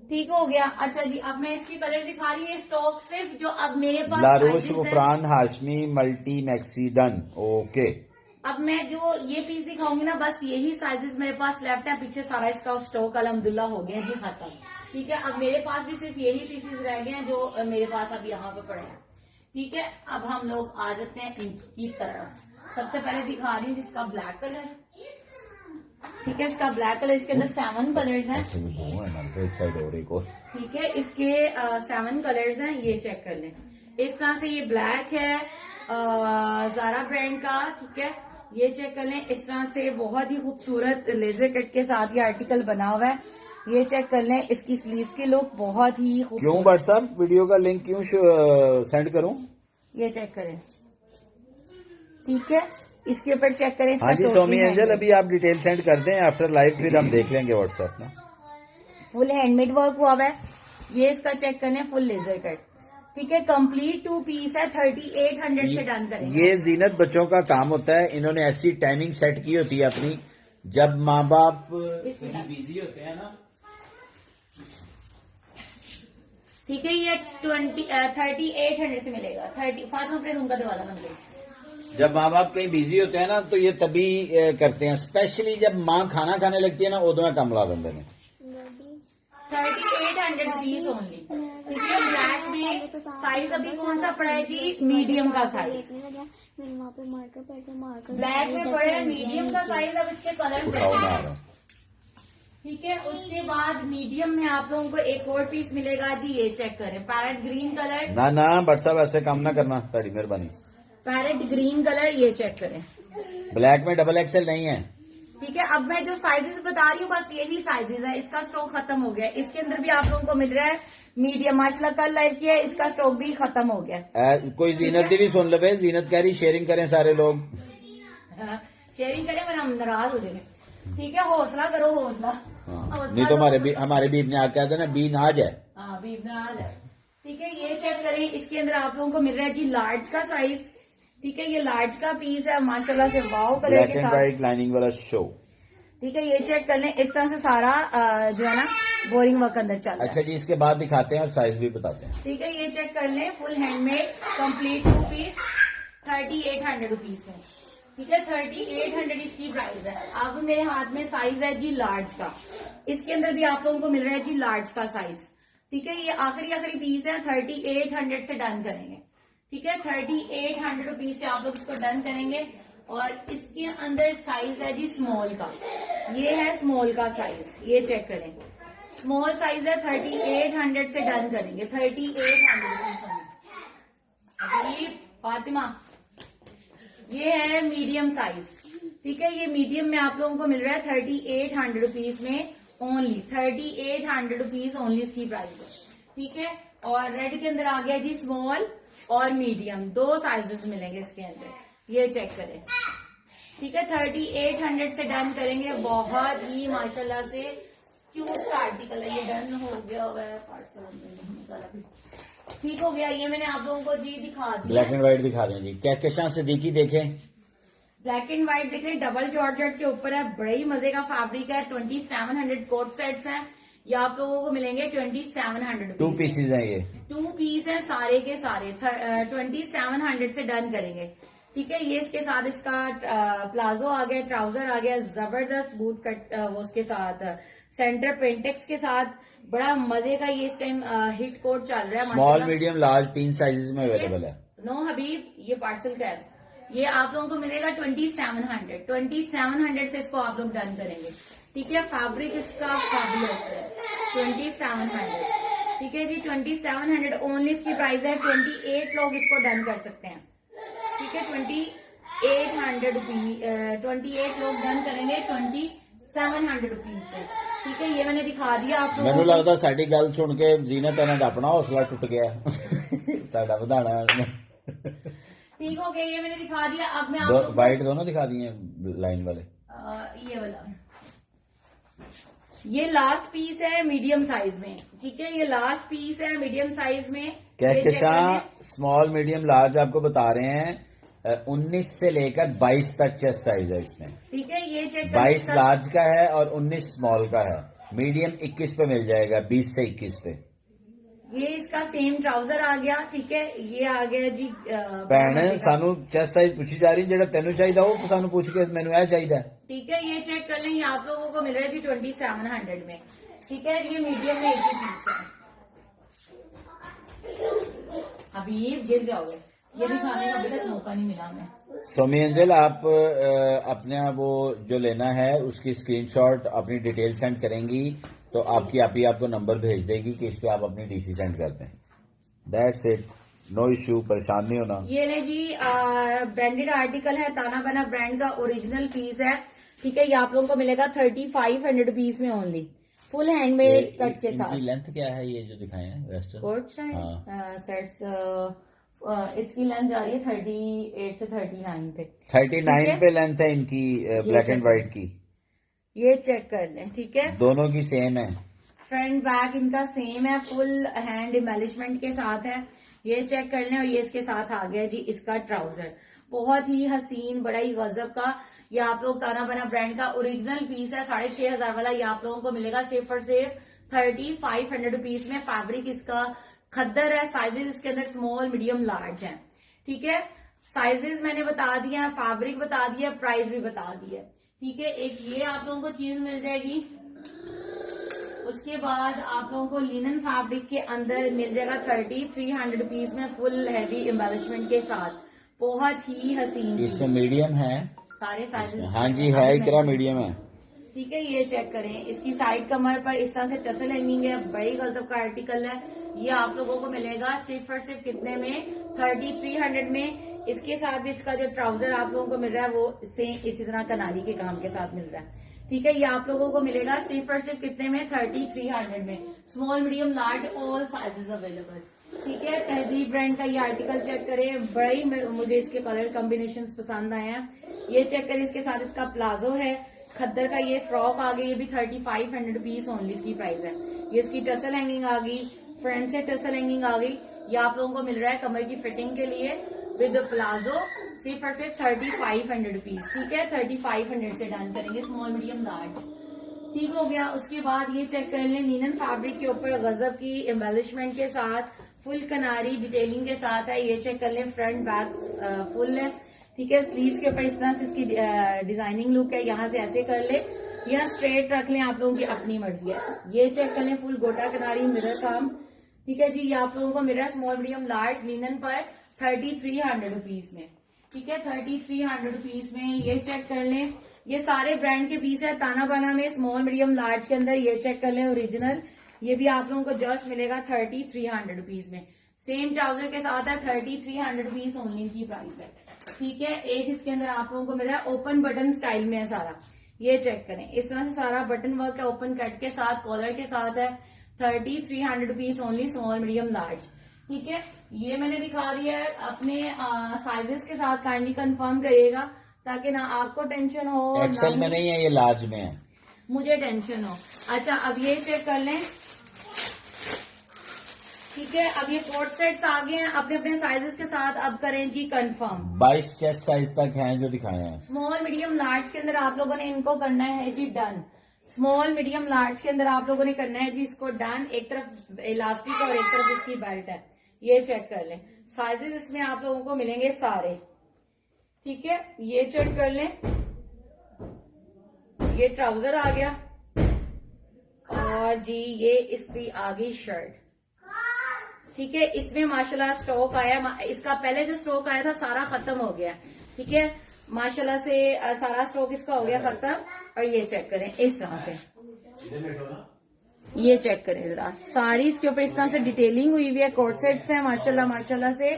ठीक हो गया। अच्छा जी, अब मैं इसकी कलर दिखा रही है स्टॉक सिर्फ जो अब मेरे पास लारोश sizes हैं। Gufran Hashmi multi maxi done. Okay, अब मैं जो ये पीस दिखाऊंगी ना, बस यही साइजेस मेरे पास लेफ्ट है। पीछे सारा इसका स्टॉक अल्हम्दुलिल्लाह हो गया जी खत्म। ठीक है, अब मेरे पास भी सिर्फ यही पीसेस रह गए हैं जो मेरे पास अब यहाँ पे पड़े हैं। ठीक है, अब हम लोग आ जाते हैं इनकी तरफ। सबसे पहले दिखा रही हूँ जिसका ब्लैक कलर। ठीक है, इसका ब्लैक कलर, इसके अंदर 7 कलर्स हैं। अच्छा, ये दो है ना, तो एक साइड और एक और। ठीक है, इसके 7 कलर्स हैं, ये चेक कर लें। इस तरह से ये ब्लैक है ज़ारा ब्रांड का। ठीक है, ये चेक कर लें। इस तरह से बहुत ही खूबसूरत लेजर कट के साथ ये आर्टिकल बना हुआ है, ये चेक कर लें। इसकी स्लीव्स की लुक बहुत ही क्यों खूबसूरत। व्हाट्सएप वीडियो का लिंक क्यों सेंड करूं? ये चेक करें। ठीक है, इसके ऊपर चेक करें। इसका हाँ जी टोटल सोमी एंजल, हैंडमेड। अभी आप डिटेल सेंड कर दें, आफ्टर लाइव फिर हम देख लेंगे व्हाट्सएप में। फुल हैंडमेड वर्क हुआ हुआ है। ये इसका चेक करने, फुल लेजर कट। ठीक है, कंप्लीट 2 पीस है, 3800 से डन करेंगे। ये जीनत बच्चों का काम होता है, इन्होंने ऐसी टाइमिंग सेट की होती है अपनी, जब माँ बाप बिजी होते हैं ना। ठीक है, ये 3800 से मिलेगा। 30 फातिमा अपने रूम का दरवाजा बंद करो। जब माँ बाप कहीं बिजी होते हैं ना, तो ये तभी करते हैं, स्पेशली जब माँ खाना खाने लगती है ना, उदो में कम ला देंगे ने। 3800 रुपीज ओनली। ठीक है, ब्लैक में साइज अभी कौन सा पड़ा है जी? मीडियम का साइज। मेरे वहाँ पे मार्कर पे मार्कर ब्लैक में पड़ा है मीडियम का साइज। अब इसके कलर उठाओ ना आ रहा। ठीक है, उसके बाद मीडियम में आप लोगों को एक और पीस मिलेगा जी, ये चेक करें। पैरेट ग्रीन कलर, ना ना व्हाट्सएप ऐसे काम ना करना, तारी मेहरबानी। पैरेट ग्रीन कलर, ये चेक करें। ब्लैक में डबल एक्सएल नहीं है। ठीक है, अब मैं जो साइजेस बता रही हूँ बस यही साइजेस है, इसका स्टॉक खत्म हो गया है। इसके अंदर भी आप लोगों को मिल रहा है मीडियम, माशाल्लाह कल लाइव किया है, इसका स्टॉक भी खत्म हो गया है। कोई जीनत दी भी सुन ले, जीनत कह रही शेयरिंग करें सारे लोग। शेयरिंग करें वरना हम नाराज हो जाएंगे। ठीक है, हौसला करो, हौसला। नहीं तो हमारे बीप ने आके कहते ना, बी ना जाए। हाँ, बीफ नाराज है। ठीक है, ये चेक करें। इसके अंदर आप लोगों को मिल रहा है जी लार्ज का साइज। ठीक है, ये लार्ज का पीस है, माशाल्लाह से वाओ कलर ब्लैक के एंड साथ। व्हाइट लाइनिंग वाला शो। ठीक है, ये चेक कर लें। इस तरह से सारा जो है ना बोरिंग वर्क अंदर चल रहा है। अच्छा जी, इसके बाद दिखाते हैं और साइज भी बताते हैं। ठीक है, ये चेक कर लें। Full handmade complete 2 piece 3800 rupees में। ठीक है, 3800 इसकी प्राइस है। अब मेरे हाथ में साइज है जी लार्ज का। इसके अंदर भी आप लोगों को मिल रहा है जी लार्ज का साइज। ठीक है, ये आखिरी पीस है, 3800 से डन करेंगे। ठीक है, 3800 रुपीज से आप लोग इसको डन करेंगे। और इसके अंदर साइज है जी स्मॉल का। ये है स्मॉल का साइज, ये चेक करें। स्मॉल साइज है, 3800 से डन करेंगे। 3800 फातिमा। ये है मीडियम साइज। ठीक है, ये मीडियम में आप लोगों को मिल रहा है 3800 रुपीज में ओनली। 3800 रुपीज ओनली इसकी प्राइस है। ठीक है, और रेड के अंदर आ गया जी स्मॉल और मीडियम, 2 साइजेस मिलेंगे इसके अंदर, ये चेक करें। ठीक है, 3800 से डन करेंगे। बहुत ही माशाल्लाह से क्यूट सा आर्टिकल है। ये डन हो गया हुआ है, पार्सल ठीक हो गया। ये मैंने आप लोगों को जी दिखा दिया। ब्लैक एंड व्हाइट दिखा दें जी। कहकशां सिद्दीकी देखें। ब्लैक एंड व्हाइट देख रहे, डबल जॉर्जेट के ऊपर है, बड़े ही मजे का फैब्रिक है। 2700 कोट सेट्स हैं, ये आप लोगों को मिलेंगे 2700। 2 पीसेज हैं ये। 2 पीस हैं सारे के सारे। 2700 से डन करेंगे। ठीक है, ये इसके साथ इसका प्लाजो आ गया, ट्राउजर आ गया, जबरदस्त बूट कट वो उसके साथ सेंटर पेंटेक्स के साथ, बड़ा मजे का ये इस टाइम हिट कोट चल रहा है। स्मॉल मीडियम लार्ज 3 साइजेस में अवेलेबल है। नो हबीब, ये पार्सल का है। ये आप लोगों को मिलेगा 2700। 2700 से इसको आप लोग डन करेंगे। ठीक है, फैब्रिक इसका फैबुलस है। 2700। ठीक है जी, 2700 ओनली इसकी प्राइस है। 28 लोग इसको डन कर सकते हैं। ठीक है, 2800 रुपीज 28 लोग डन करेंगे 2700 रुपीज से। ठीक है, ये मैंने दिखा दिया आप लोगों ਮੈਨੂੰ को। ਲੱਗਦਾ ਸਾਡੀ ਗੱਲ ਸੁਣ ਕੇ ਜ਼ੀਨਤ ਇਹਨਾਂ ਦਾ ਆਪਣਾ ਹੌਸਲਾ ਟੁੱਟ ਗਿਆ ਸਾਡਾ ਵਧਾਣਾ। ठीक हो गया, ये मैंने दिखा दिया। अब मैं आप दो लोगों को वाइट दोनों दिखा दिए लाइन वाले। ये वाला, ये लास्ट पीस है मीडियम साइज में। ठीक है, ये लास्ट पीस है मीडियम साइज में। कहकशां स्मॉल मीडियम लार्ज आपको बता रहे हैं 19 से लेकर 22 तक चेस्ट साइज है इसमें। ठीक है, ये चेक 22 लार्ज का है और 19 स्मॉल का है। मीडियम 21 पे मिल जाएगा, 20 से 21 पे। ये इसका सेम ट्राउजर आ गया। ठीक है, ये आ गया जी ਭੈਣ ਸਾਨੂੰ ਚੈਸਟ ਸਾਈਜ਼ ਪੁੱਛੀ ਜਾ ਰਹੀ, ਜਿਹੜਾ ਤੈਨੂੰ ਚਾਹੀਦਾ ਉਹ ਸਾਨੂੰ ਪੁੱਛ ਕੇ ਮੈਨੂੰ ਇਹ ਚਾਹੀਦਾ। ठीक है, ये चेक कर लें, ये आप लोगों को मिल रहा है जी 2700 में। ठीक है, ये मीडियम में एक ही पीस है। अभी गिर जाओगे, ये दिखाने का अभी तक मौका नहीं मिला हमें। सोमी एंजल, आप अपना वो जो लेना है उसकी स्क्रीनशॉट अपनी डिटेल सेंड करेंगी तो आपकी आप ही आपको नंबर भेज देगी कि इस पे आप अपनी डीसी सेंड कर दें। दैट्स इट, नो इशू, परेशान नहीं होना। ये ले जी, ब्रांडेड आर्टिकल है, ताना बाना ब्रांड का ओरिजिनल पीस है। ठीक है, ये आप लोगों को मिलेगा 3500 रुपीज में ओनली, फुल हैंडमेड कट के साथ। इनकी लेंथ क्या है ये जो दिखाए हैं वेस्टर्न कोट सेट्स, इसकी लेंथ जा रही है 38 से 39 पे। 39 पे लेंथ है इनकी, ब्लैक एंड व्हाइट की। ये चेक कर लें, ठीक है। दोनों की सेम है, फ्रंट बैक इनका सेम है, फुल हैंड एम्बेलिशमेंट के साथ है। ये चेक कर लें। और ये इसके साथ आ गया जी इसका ट्राउजर, बहुत ही हसीन, बड़ा ही गजब का। ये आप लोग ताना बाना ब्रांड का ओरिजिनल पीस है, 6500 वाला। ये आप लोगों को मिलेगा सिर्फ और सिर्फ 3500 रुपीज में। फैब्रिक इसका खद्दर है। साइजेस इसके अंदर स्मॉल, मीडियम, लार्ज है। ठीक है, साइजेस मैंने बता दिया, फैब्रिक बता दिया, प्राइस भी बता दिया। ठीक है, एक ये आप लोगों को चीज मिल जाएगी। उसके बाद आप लोगों को लिनन फैब्रिक के अंदर मिल जाएगा 3300 रुपीज में, फुल हैवी एम्बेलिशमेंट के साथ, बहुत ही हसीन। इसमें मीडियम है सारे साइजेस। हाँ जी, है इकरा मीडियम है। ठीक है, ये चेक करें। इसकी साइड कमर पर इस तरह से टसल हैंगिंग है, बड़ी गजब का आर्टिकल है। ये आप लोगों को मिलेगा सिर्फ और सिर्फ कितने में, 3300 में। इसके साथ भी इसका जो ट्राउजर आप लोगों को मिल रहा है वो सेम इसी तरह कनारी के काम के साथ मिल रहा है। ठीक है, ये आप लोगों को मिलेगा सिर्फ और सिर्फ कितने में, 3300 में। Small, medium, large, all sizes available. ठीक है, तहजीब ब्रांड का ये आर्टिकल चेक करें, बड़ी मुझे इसके कलर कॉम्बिनेशन पसंद आए हैं। ये चेक करें, इसके साथ इसका प्लाजो है, खद्दर का ये फ्रॉक आ गई, ये भी 3500 रुपीज ओनली इसकी प्राइस है। ये इसकी टसल हैंगिंग आ गई, फ्रंट से टसल हैंगिंग आ गई। ये आप लोगों को मिल रहा है कमर की फिटिंग के लिए विद प्लाजो, सिर्फ और सिर्फ 3500 रुपीज। ठीक है, 3500 से डन करेंगे, स्मॉल, मीडियम, लार्ज। ठीक हो गया। उसके बाद ये चेक कर लें, लिनन फैब्रिक के ऊपर गजब की एम्बेलिशमेंट के साथ, फुल कनारी डिटेलिंग के साथ है। ये चेक कर लें, फ्रंट बैक फुल है। ठीक है, स्लीव्स के ऊपर इस तरह से इसकी डिजाइनिंग लुक है, यहाँ से ऐसे कर ले या स्ट्रेट रख लें, आप लोगों की अपनी मर्जी है। ये चेक कर लें, फुल गोटा कनारी मिरर काम। ठीक है जी, ये आप लोगों को मिल रहा है स्मॉल, मीडियम, लार्ज लिनन पर 3300 रुपीज में। ठीक है, 3300 रुपीज में। ये चेक कर लें, ये सारे ब्रांड के पीस है ताना बाना में, स्मॉल, मीडियम, लार्ज के अंदर। ये चेक कर लें, ओरिजिनल। ये भी आप लोगों को जस्ट मिलेगा 3300 रुपीज में, सेम ट्राउजर के साथ है, 3300 रुपीज ओनली की प्राइस है। ठीक है, एक इसके अंदर आप लोगों को मिल रहा है ओपन बटन स्टाइल में है सारा। ये चेक करें, इस तरह से सारा बटन वर्क है, ओपन कट के साथ, कॉलर के साथ है, 3300 rupees only, small, medium, large. ठीक है, ये मैंने दिखा दिया है। अपने साइजेस के साथ काइंडली कंफर्म करिएगा ताकि ना आपको टेंशन हो, एक्सेल में नहीं है, ये लार्ज में है, मुझे टेंशन हो। अच्छा, अब ये चेक कर लें। ठीक है, अब ये कोट सेट्स आ गए हैं अपने अपने साइजेस के साथ। अब करें जी कंफर्म। 22 चेस्ट साइज तक हैं जो दिखाए हैं। स्मॉल, मीडियम, लार्ज के अंदर आप लोगों ने इनको करना है जी डन। स्मॉल, मीडियम, लार्ज के अंदर आप लोगों ने करना है जी इसको डन। एक तरफ इलास्टिक और एक तरफ इसकी बेल्ट है। ये चेक कर लें, साइजेस इसमें आप लोगों को मिलेंगे सारे। ठीक है, ये चेक कर लें, ये ट्राउजर आ गया और जी ये इसकी आ गई शर्ट। ठीक है, इसमें माशाल्लाह स्टॉक आया, इसका पहले जो स्टॉक आया था सारा खत्म हो गया। ठीक है, माशाल्लाह से सारा स्टॉक इसका हो गया खत्म। और ये चेक करें इस तरह से, ये चेक करें जरा, सारी इसके ऊपर इस तरह से डिटेलिंग हुई हुई है, कोट सेट्स है माशाल्लाह माशाल्लाह से।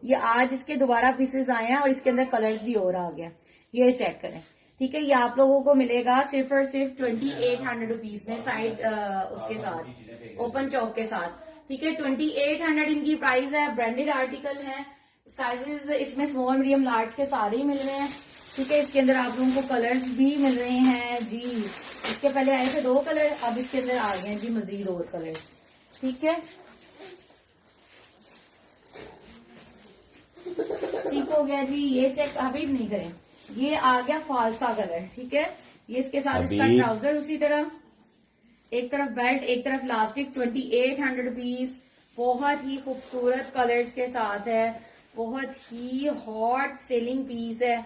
ये आज इसके दोबारा पीसेस आए हैं और इसके अंदर कलर्स भी और आ गया। ये चेक करें। ठीक है, ये आप लोगों को मिलेगा सिर्फ और सिर्फ 2800 रुपीज में, साइड उसके साथ ओपन चौक के साथ। ठीक है, 2800 इनकी प्राइस है, ब्रांडेड आर्टिकल है। साइजेस इसमें स्मॉल, मीडियम, लार्ज के सारे ही मिल रहे हैं। ठीक है, इसके अंदर आप लोगों को कलर्स भी मिल रहे हैं जी। इसके पहले आए थे 2 कलर, अब इसके अंदर आ गए हैं जी मजीद और कलर। ठीक है, ठीक हो गया जी। ये चेक अभी नहीं करें, ये आ गया फालसा कलर। ठीक है, ये इसके साथ इसका ट्राउजर उसी तरह, एक तरफ बेल्ट एक तरफ इलास्टिक, 2800 रुपीज। बहुत ही खूबसूरत कलर्स के साथ है, बहुत ही हॉट सेलिंग पीस है।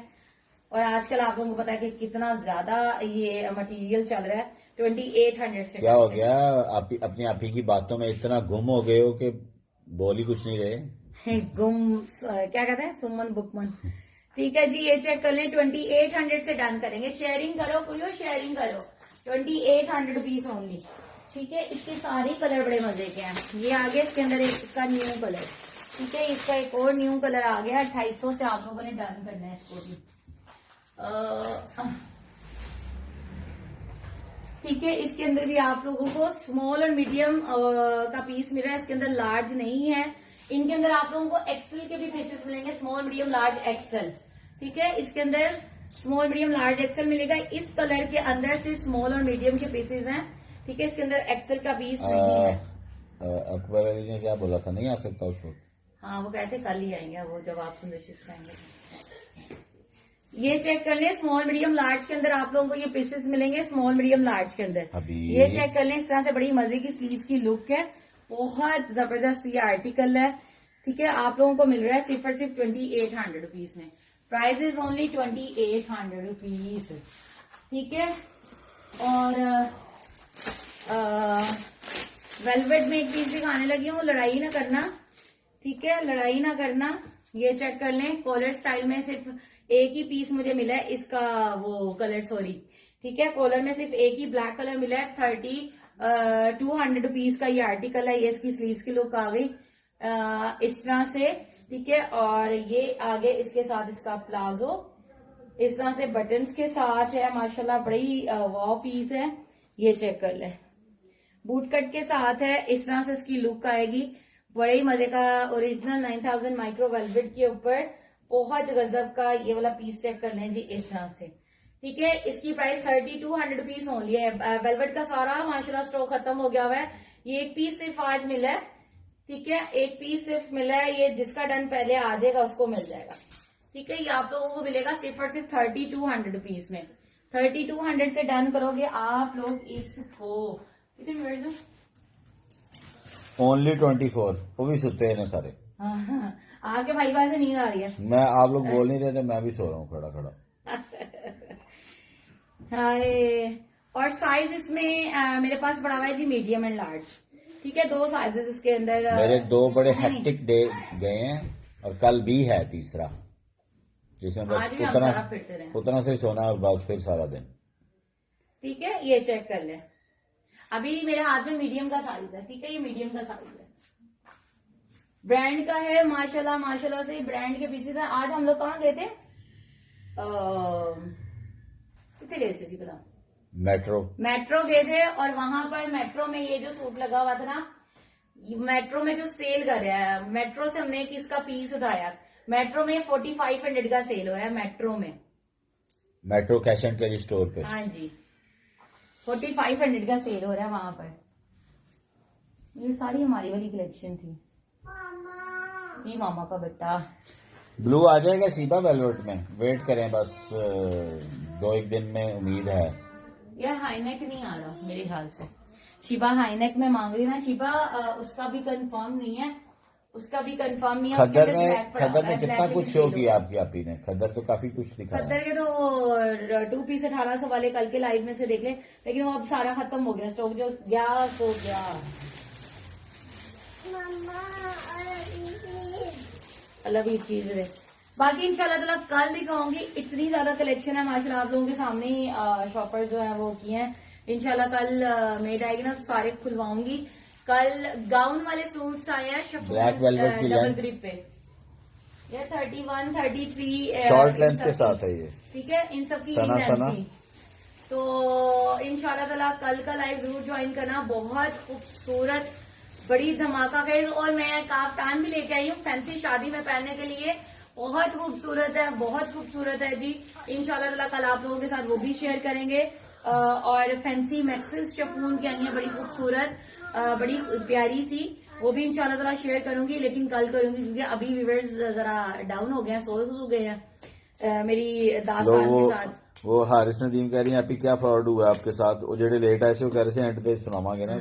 और आजकल आप लोगों को पता है कि कितना ज्यादा ये मटेरियल चल रहा है। 2800 से क्या हो गया, आप अपनी आप ही की बातों में इतना गुम हो गए हो कि बोल ही कुछ नहीं रहे। गुम क्या कहते हैं, सुमन बुकमन। ठीक है जी, ये चेक कर लें, 2800 से डन करेंगे। शेयरिंग करो पूरी, शेयरिंग करो, 2800 रुपीज होंगी। ठीक है, इसके सारे कलर बड़े मजे के हैं। ये आ गया इसके अंदर एक इसका न्यू कलर। ठीक है, इसका एक और न्यू कलर आ गया। 2800 से आप लोगों ने डन करना है इसको भी। ठीक है, इसके अंदर भी आप लोगों को स्मॉल और मीडियम का पीस मिल रहा है, इसके अंदर लार्ज नहीं है। इनके अंदर आप लोगों को एक्सेल के भी पीसेस मिलेंगे, स्मॉल मीडियम लार्ज एक्सेल। ठीक है, इसके अंदर स्मॉल मीडियम लार्ज एक्सेल मिलेगा। इस कलर के अंदर सिर्फ स्मॉल और मीडियम के पीसेस हैं। ठीक है, इसके अंदर एक्सेल का पीस नहीं है। अकबर अली ने क्या बोला था, नहीं आ सकता उस वक्त? हाँ, वो कहते कल ही आएंगे, वो जब आप सुंदर शिफ्ट आएंगे। ये चेक कर लें, स्मॉल मीडियम लार्ज के अंदर आप लोगों को ये पीसेस मिलेंगे, स्मॉल मीडियम लार्ज के अंदर। अभी ये चेक कर लें, इस तरह से बड़ी मजे की स्लीव्स की लुक है, बहुत जबरदस्त ये आर्टिकल है। ठीक है, आप लोगों को मिल रहा है सिर्फ 2800 रुपीज में। Price is only 2800 rupees. ठीक है, और वेलवेट में एक पीस दिखाने लगी हूँ, लड़ाई ना करना। ठीक है, लड़ाई ना करना। ये चेक कर लें, कॉलर स्टाइल में सिर्फ एक ही पीस मुझे मिला है, इसका वो कलर सॉरी। ठीक है, कॉलर में सिर्फ एक ही ब्लैक कलर मिला है। 200 रुपीज का ये आर्टिकल है। ये इसकी स्लीव्स की लुक आ गई इस तरह से। ठीक है, और ये आगे इसके साथ इसका प्लाजो इस तरह से बटन्स के साथ है, माशाल्लाह बड़ी वाव पीस है। ये चेक कर ले, बूट कट के साथ है, इस तरह से इसकी लुक आएगी। बड़े मजे का ओरिजिनल 9000 माइक्रो वेलवेट के ऊपर बहुत गजब का ये वाला पीस चेक कर लें जी, इस तरह से। ठीक है, इसकी प्राइस 3200 रुपीज ओनली है। वेलवेट का सारा माशाल्लाह स्टॉक खत्म हो गया हुआ है। ये एक पीस सिर्फ आज मिला है। ठीक है, एक पीस सिर्फ मिला है, ये जिसका डन पहले आ जाएगा उसको मिल जाएगा। ठीक है, ये आप लोगों को मिलेगा सिर्फ और सिर्फ 3200 रुपीज में। 3200 से डन करोगे आप लोग इसको। कितने मिनट दो? ओनली 24, वो भी सुते हैं ना सारे। हाँ, आगे भाई भाई से नींद आ रही है। मैं आप लोग बोल नहीं रहे थे, मैं भी सो रहा हूँ खड़ा खड़ा। हाय, और साइज इसमें मेरे पास पड़ा हुआ है जी मीडियम एंड लार्ज। ठीक है, 2 साइजेस इसके अंदर। मेरे 2 बड़े हेक्टिक डे गए हैं और कल भी है तीसरा, जिसमें बस आज भी हम सारा फिरते रहे। उतना से सोना और बाद फिर सारा दिन। ठीक है, ये चेक कर ले। अभी मेरे हाथ में मीडियम का साइज है। ठीक है, ये मीडियम का साइज है, ब्रांड का है। माशाल्लाह माशाल्लाह से ब्रांड के पीसेस हैं। आज हम लोग कहाँ गए थे? कितने गए थे जी पता? मेट्रो गए थे, और वहां पर मेट्रो में ये जो सूट लगा हुआ था ना, मेट्रो में जो सेल कर रहा है, मेट्रो से हमने किसका पीस उठाया। मेट्रो में 4500 का सेल हो रहा है, मेट्रो में, metro cash and carry store पे। हाँ जी, 4500 का सेल हो रहा है वहां पर। ये सारी हमारी वाली कलेक्शन थी। ये मामा का बेटा। ब्लू आ जाएगा शिबा वेलवेट में, वेट करें बस 2-1 दिन में उम्मीद है। यार हाईनेक नहीं आ रहा मेरे ख्याल से। शिबा हाईनेक में मांग रही ना, शिबा उसका भी कंफर्म नहीं है, उसका भी कंफर्म नहीं है। खद्दर में कितना कुछ शो किया आपकी आपी ने? खद्दर तो काफी कुछ दिखाया। खद्दर के तो 2 पीस 1800 वाले कल के लाइव में से देख ले, लेकिन वो अब सारा खत्म हो गया स्टॉक, जो गया सो गया। अलग ही चीज है। बाकी इंशाल्लाह ताला कल दिखाऊंगी। इतनी ज्यादा कलेक्शन है माशाल्लाह, आप लोगों के सामने ही शॉपर्स जो है वो किए हैं। इंशाल्लाह कल मेड आएगी ना तो सारे खुलवाऊंगी। कल गाउन वाले सूट्स आए हैं ब्लैक वेलवेट की डबल लेंथ ग्रिप पे, ये 31, 33 शॉर्ट लेंथ के साथ है ये। ठीक है, इन सब की सना लेंथ सना। थी। तो इंशाल्लाह ताला कल का लाइव जरूर ज्वाइन करना। बहुत खूबसूरत बड़ी धमाका खैर, और मैं काफ्तान भी लेके आई हूँ फैंसी शादी में पहनने के लिए। बहुत खूबसूरत है, बहुत खूबसूरत है जी। इंशाल्लाह ताला कल आप लोगों के साथ वो भी शेयर करेंगे। और फैंसी मैक्सिस शिफॉन की आई है बड़ी खूबसूरत, बड़ी प्यारी सी, वो भी इंशाल्लाह ताला शेयर करूंगी, लेकिन कल करूंगी क्योंकि अभी व्यूअर्स जरा डाउन हो गए हैं, सो गए हैं मेरी दास्तान के साथ। वो हारिस नदीम कह रही है आपकी क्या फ्रॉड हुआ आपके साथ? वो जेडे लेट आए से वो कह रहे थे एंड पे सुनावांगे ना।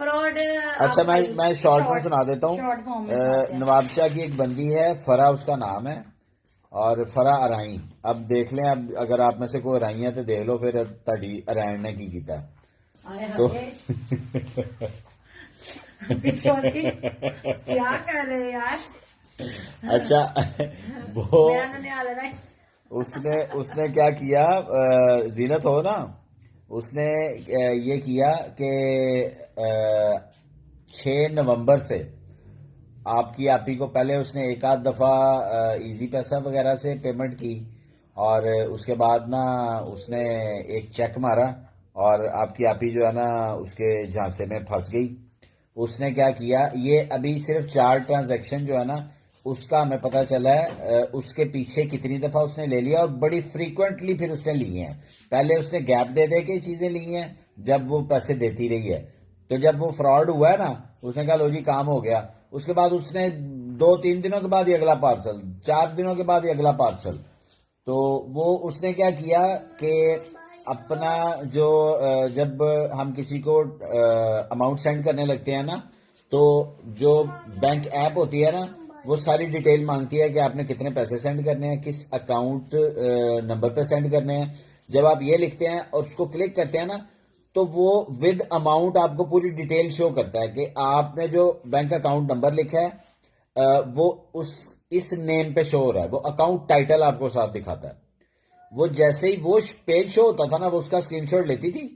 फ्रॉड। अच्छा, मैं शॉर्ट में सुना देता हूँ। शॉर्ट फॉर्म में नवाबशाह की एक बंदी है, फरा उसका नाम है, और फरा अराई। अब देख लें, अब अगर आप में से कोई अराई है तो देख लो, फिर ताड़ी अरायण ने की कीता तो क्या कर रहे हैं यार? अच्छा वो मेरा नन्हे वाला ना उसने उसने क्या किया, जीनत हो ना, उसने ये किया कि 6 नवंबर से आपकी आपी को पहले उसने एक आध दफा इजी पैसा वगैरह से पेमेंट की, और उसके बाद ना उसने एक चेक मारा, और आपकी आपी जो है ना उसके झांसे में फंस गई। उसने क्या किया, ये अभी सिर्फ 4 ट्रांजैक्शन जो है ना उसका हमें पता चला है, उसके पीछे कितनी दफा उसने ले लिया, और बड़ी फ्रीक्वेंटली फिर उसने लिए हैं। पहले उसने गैप दे दे के चीजें ली हैं जब वो पैसे देती रही है, तो जब वो फ्रॉड हुआ है ना उसने कहा लो जी काम हो गया। उसके बाद उसने 2-3 दिनों के बाद ही अगला पार्सल, 4 दिनों के बाद ही अगला पार्सल। तो वो उसने क्या किया कि अपना जो जब हम किसी को अमाउंट सेंड करने लगते हैं ना, तो जो बैंक ऐप होती है ना वो सारी डिटेल मांगती है कि आपने कितने पैसे सेंड करने हैं, किस अकाउंट नंबर पे सेंड करने हैं। जब आप ये लिखते हैं और उसको क्लिक करते हैं ना, तो वो विद अमाउंट आपको पूरी डिटेल शो करता है कि आपने जो बैंक अकाउंट नंबर लिखा है वो उस इस नेम पे शो हो रहा है। वो अकाउंट टाइटल आपको साथ दिखाता है। वो जैसे ही वो पेज शो होता था ना वो उसका स्क्रीनशॉट लेती थी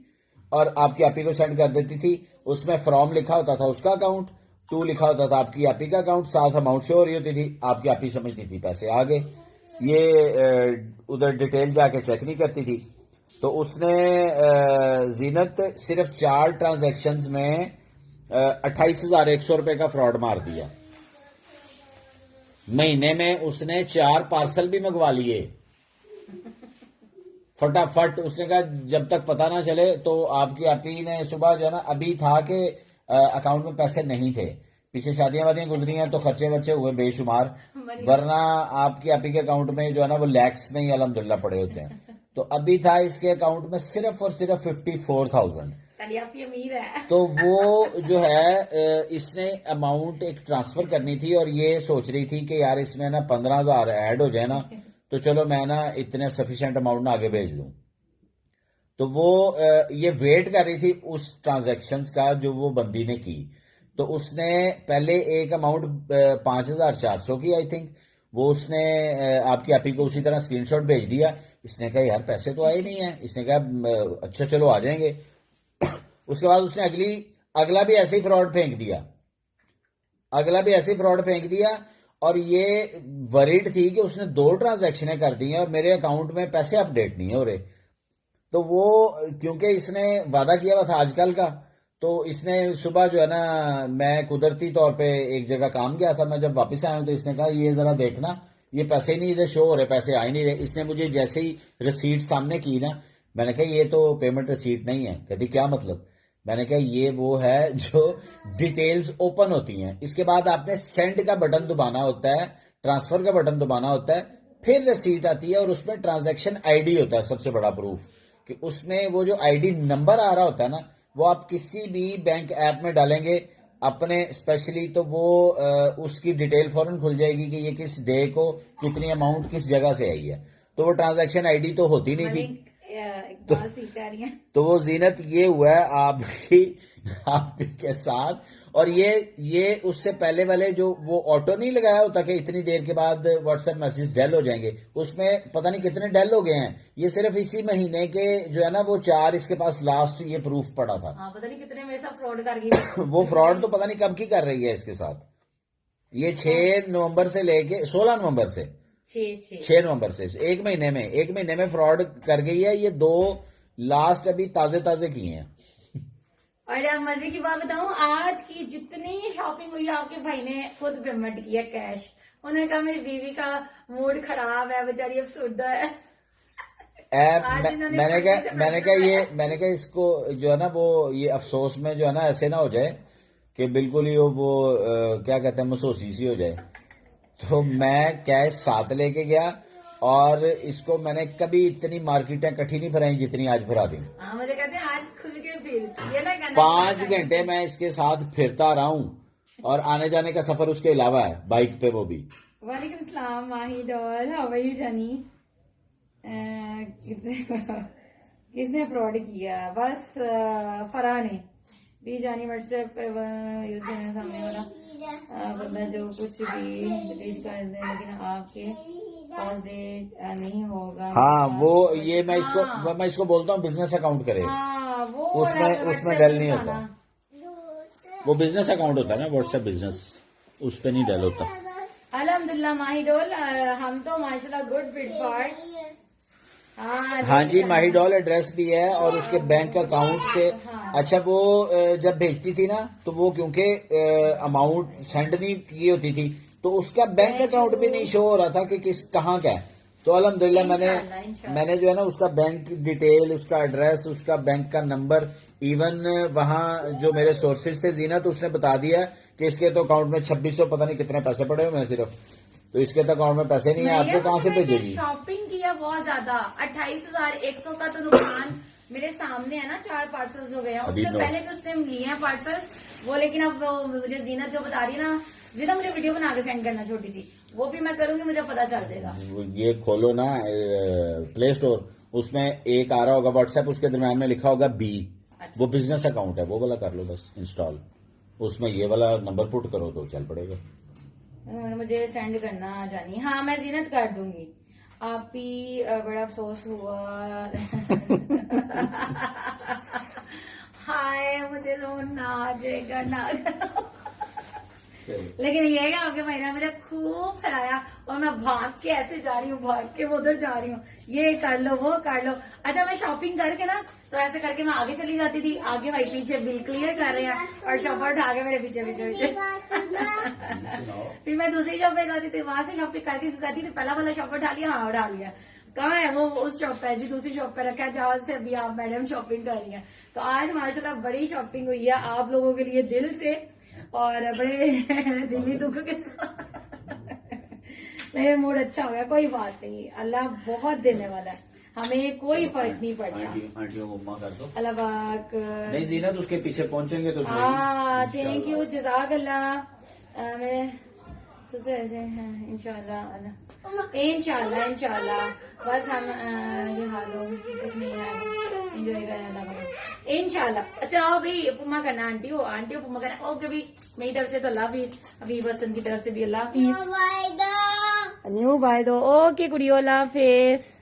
और आपकी आपी को सेंड कर देती थी। उसमें फ्रॉम लिखा होता था उसका अकाउंट, टू लिखा होता था आपकी आपी का अकाउंट, साथ अमाउंट शो हो रही होती थी। आपकी आपी समझती थी पैसे आ गए, ये उधर डिटेल जाके चेक नहीं करती थी। तो उसने जीनत सिर्फ 4 ट्रांजैक्शंस में 28,100 रुपए का फ्रॉड मार दिया। महीने में उसने 4 पार्सल भी मंगवा लिए फटाफट। उसने कहा जब तक पता ना चले, तो आपकी आपी ने सुबह जो है ना, अभी था कि अकाउंट में पैसे नहीं थे, पीछे शादियां वादियां गुजरी हैं तो खर्चे वर्चे हुए बेशुमार, वरना आपकी आपी के अकाउंट में जो है ना वो लैक्स में ही अल्हम्दुलिल्लाह पड़े होते हैं। तो अभी था इसके अकाउंट में सिर्फ और सिर्फ 54,000। ताली आपकी अमीर है। तो वो जो है इसने अमाउंट एक ट्रांसफर करनी थी, और ये सोच रही थी कि यार इसमें ना 15,000 ऐड हो जाए ना, तो चलो मैं ना इतने सफिशिएंट अमाउंट ना आगे भेज दूं। तो वो ये वेट कर रही थी उस ट्रांजैक्शंस का जो वो बंदी ने की। तो उसने पहले एक अमाउंट 5,400 की आई थिंक, वो उसने आपकी आपी को उसी तरह स्क्रीनशॉट भेज दिया। इसने कहा यार पैसे तो आए नहीं है। इसने कहा अच्छा चलो आ जाएंगे। उसके बाद उसने अगला भी ऐसे ही फ्रॉड फेंक दिया, अगला भी ऐसे ही फ्रॉड फेंक दिया। और ये वरीड थी कि उसने 2 ट्रांजैक्शनें कर दी हैं और मेरे अकाउंट में पैसे अपडेट नहीं हो रहे। तो वो क्योंकि इसने वादा किया हुआ था आजकल का, तो इसने सुबह जो है ना, मैं कुदरती तौर पे एक जगह काम गया था, मैं जब वापस आया हूं तो इसने कहा ये जरा देखना, ये पैसे नहीं इधर शो हो रहे, पैसे आ ही नहीं रहे। इसने मुझे जैसे ही रिसीट सामने की ना, मैंने कहा ये तो पेमेंट रिसीट नहीं है। कहती क्या मतलब? मैंने कहा ये वो है जो डिटेल्स ओपन होती हैं, इसके बाद आपने सेंड का बटन दबाना होता है, ट्रांसफर का बटन दबाना होता है, फिर रिसीट आती है और उसमें ट्रांजैक्शन आईडी होता है सबसे बड़ा प्रूफ, कि उसमें वो जो आईडी नंबर आ रहा होता है ना, वो आप किसी भी बैंक ऐप में डालेंगे अपने स्पेशली, तो वो उसकी डिटेल फौरन खुल जाएगी कि ये किस डे को कितनी अमाउंट किस जगह से आई है। तो वो ट्रांजैक्शन आईडी तो होती नहीं थी। इकबाल सीख जा रही है। तो वो जीनत ये हुआ है आपके साथ। और ये उससे पहले वाले जो वो ऑटो नहीं लगाया होता कि इतनी देर के बाद व्हाट्सएप मैसेज डेल हो जाएंगे, उसमें पता नहीं कितने डेल हो गए हैं। ये सिर्फ इसी महीने के जो है ना वो 4 इसके पास लास्ट ये प्रूफ पड़ा था। हाँ, पता नहीं कितने मेरे साथ फ्रॉड कर गई। वो फ्रॉड तो पता नहीं कब की कर रही है इसके साथ। ये 6 नवंबर से लेके 16 नवंबर से 6 नवंबर से एक महीने में फ्रॉड कर गई है। ये 2 लास्ट अभी ताजे ताजे किए हैं। और अब मजे की बात बताऊं, आज की जितनी शॉपिंग हुई आपके भाई ने खुद पेमेंट किया कैश। उन्होंने कहा मेरी बीवी का मूड खराब है, बेचारी अब सुरदा है। मैंने कहा इसको जो है ना वो ये अफसोस में जो है ना ऐसे ना हो जाए कि बिल्कुल ही वो क्या कहते हैं मसोसी सी हो जाए। तो मैं कैश साथ लेके गया और इसको मैंने कभी इतनी मार्केटें इकट्ठी नहीं भराई जितनी आज भरा दी। हाँ, मुझे कहते हैं आज खुल के फिर ये ना कहना 5 घंटे मैं इसके साथ फिरता रहा हूं और आने जाने का सफर उसके अलावा है, बाइक पे वो भी। वालेकुम सलाम माही डॉल, हाउ आर यू जानी? किसने फ्रॉड किया? बस फराह ने। भी जानी व्हाट्सएप पे यूज करने सामने वाला बंदा जो कुछ भी डिलीट कर दे, लेकिन आपके पास डेट नहीं होगा। हाँ वो ये मैं इसको बोलता हूँ बिजनेस अकाउंट करे। हाँ वो उसमें डल नहीं होता, वो बिजनेस अकाउंट होता है ना व्हाट्सएप बिजनेस, उस पे नहीं डल होता। अल्हम्दुलिल्लाह माहिदोल, हम तो माशाल्लाह गुड फिट पार्ट। हाँ जी, माहीडॉल एड्रेस भी है और उसके बैंक अकाउंट से। अच्छा वो जब भेजती थी ना तो वो क्योंकि अमाउंट सेंड नहीं की होती थी तो उसका बैंक अकाउंट भी नहीं शो हो रहा था कि किस कहाँ का है। तो अल्हम्दुलिल्लाह मैंने जो है ना उसका बैंक डिटेल, उसका एड्रेस, उसका बैंक का नंबर, इवन वहाँ जो मेरे सोर्सेज थे जीना, तो उसने बता दिया कि इसके तो अकाउंट में 2600 पता नहीं कितने पैसे पड़े हुए हैं सिर्फ, तो इसके तो अकाउंट में पैसे नहीं है, आपको कहाँ से भेजेगी। शॉपिंग किया बहुत ज्यादा, 28,100 का तो नुकसान मेरे सामने है ना। 4 पार्सल्स हो गए हैं, उससे पहले भी उसने लिए हैं पार्सल्स वो, लेकिन अब मुझे जीनत जो बता रही है ना, जीनत मुझे वीडियो बना के सेंड करना छोटी सी, वो भी मैं करूंगी, मुझे पता चल जाएगा। ये खोलो ना प्ले स्टोर, उसमें एक आ रहा होगा व्हाट्सएप, उसके दरम्यान में लिखा होगा बी, वो बिजनेस अकाउंट है, वो वाला कर लो बस इंस्टॉल, उसमें ये वाला नंबर पुट करो तो चल पड़ेगा। मुझे सेंड करना जानी। हाँ मैं जीनत कर दूंगी। आप ही बड़ा अफसोस हुआ। हाय मुझे रोना आ जाएगा ना। लेकिन ये है कि आपके महीना मुझे खूब खिलाया और मैं भाग के ऐसे जा रही हूँ, भाग के वो उधर जा रही हूँ, ये कर लो वो कर लो। अच्छा मैं शॉपिंग करके ना तो ऐसे करके मैं आगे चली जाती थी, आगे भाई पीछे बिल क्लियर कर रहे हैं और शॉपर उठा के मेरे पीछे पीछे पीछे। फिर मैं दूसरी शॉप पे जाती थी, वहां से शॉपिंग करके करती थी, पहला वाला शॉपर उठा लिया, हाँ उठा लिया, कहाँ है वो, उस शॉप पे जी, दूसरी शॉप पे रखा है जहाँ से अभी आप मैडम शॉपिंग कर रही हैं। तो आज माशाल्लाह बड़ी शॉपिंग हुई है आप लोगों के लिए दिल से और बड़े दिली दुख के साथ। मेरा मूड अच्छा हो गया, कोई बात नहीं, अल्लाह बहुत देने वाला है, हमें कोई फर्क नहीं पड़ता। आंटियों को उम्मा कर दो। अल्लाह पाक। नहीं जीनत उसके पीछे पहुंचेंगे तो हाँ थैंक यू, जज़ाक अल्लाह। मेरे ससुर ऐसे हैं, इंशाल्लाह इंशाल्लाह इंशाल्लाह, बस हम ये हालों कुछ नहीं है, एंजॉय करें अल्लाह पाक इंशाल्लाह। अच्छा आओ भाई पुम्मा करना, आंटी हो पुम्मा करना। ओके भी मेरी तरफ से तो अल्लाह हाफिज, अभी बसन की तरफ से भी अल्लाह हाफिज, न्यू बाय दो। ओके कुड़ियो, अल्लाह हाफिज।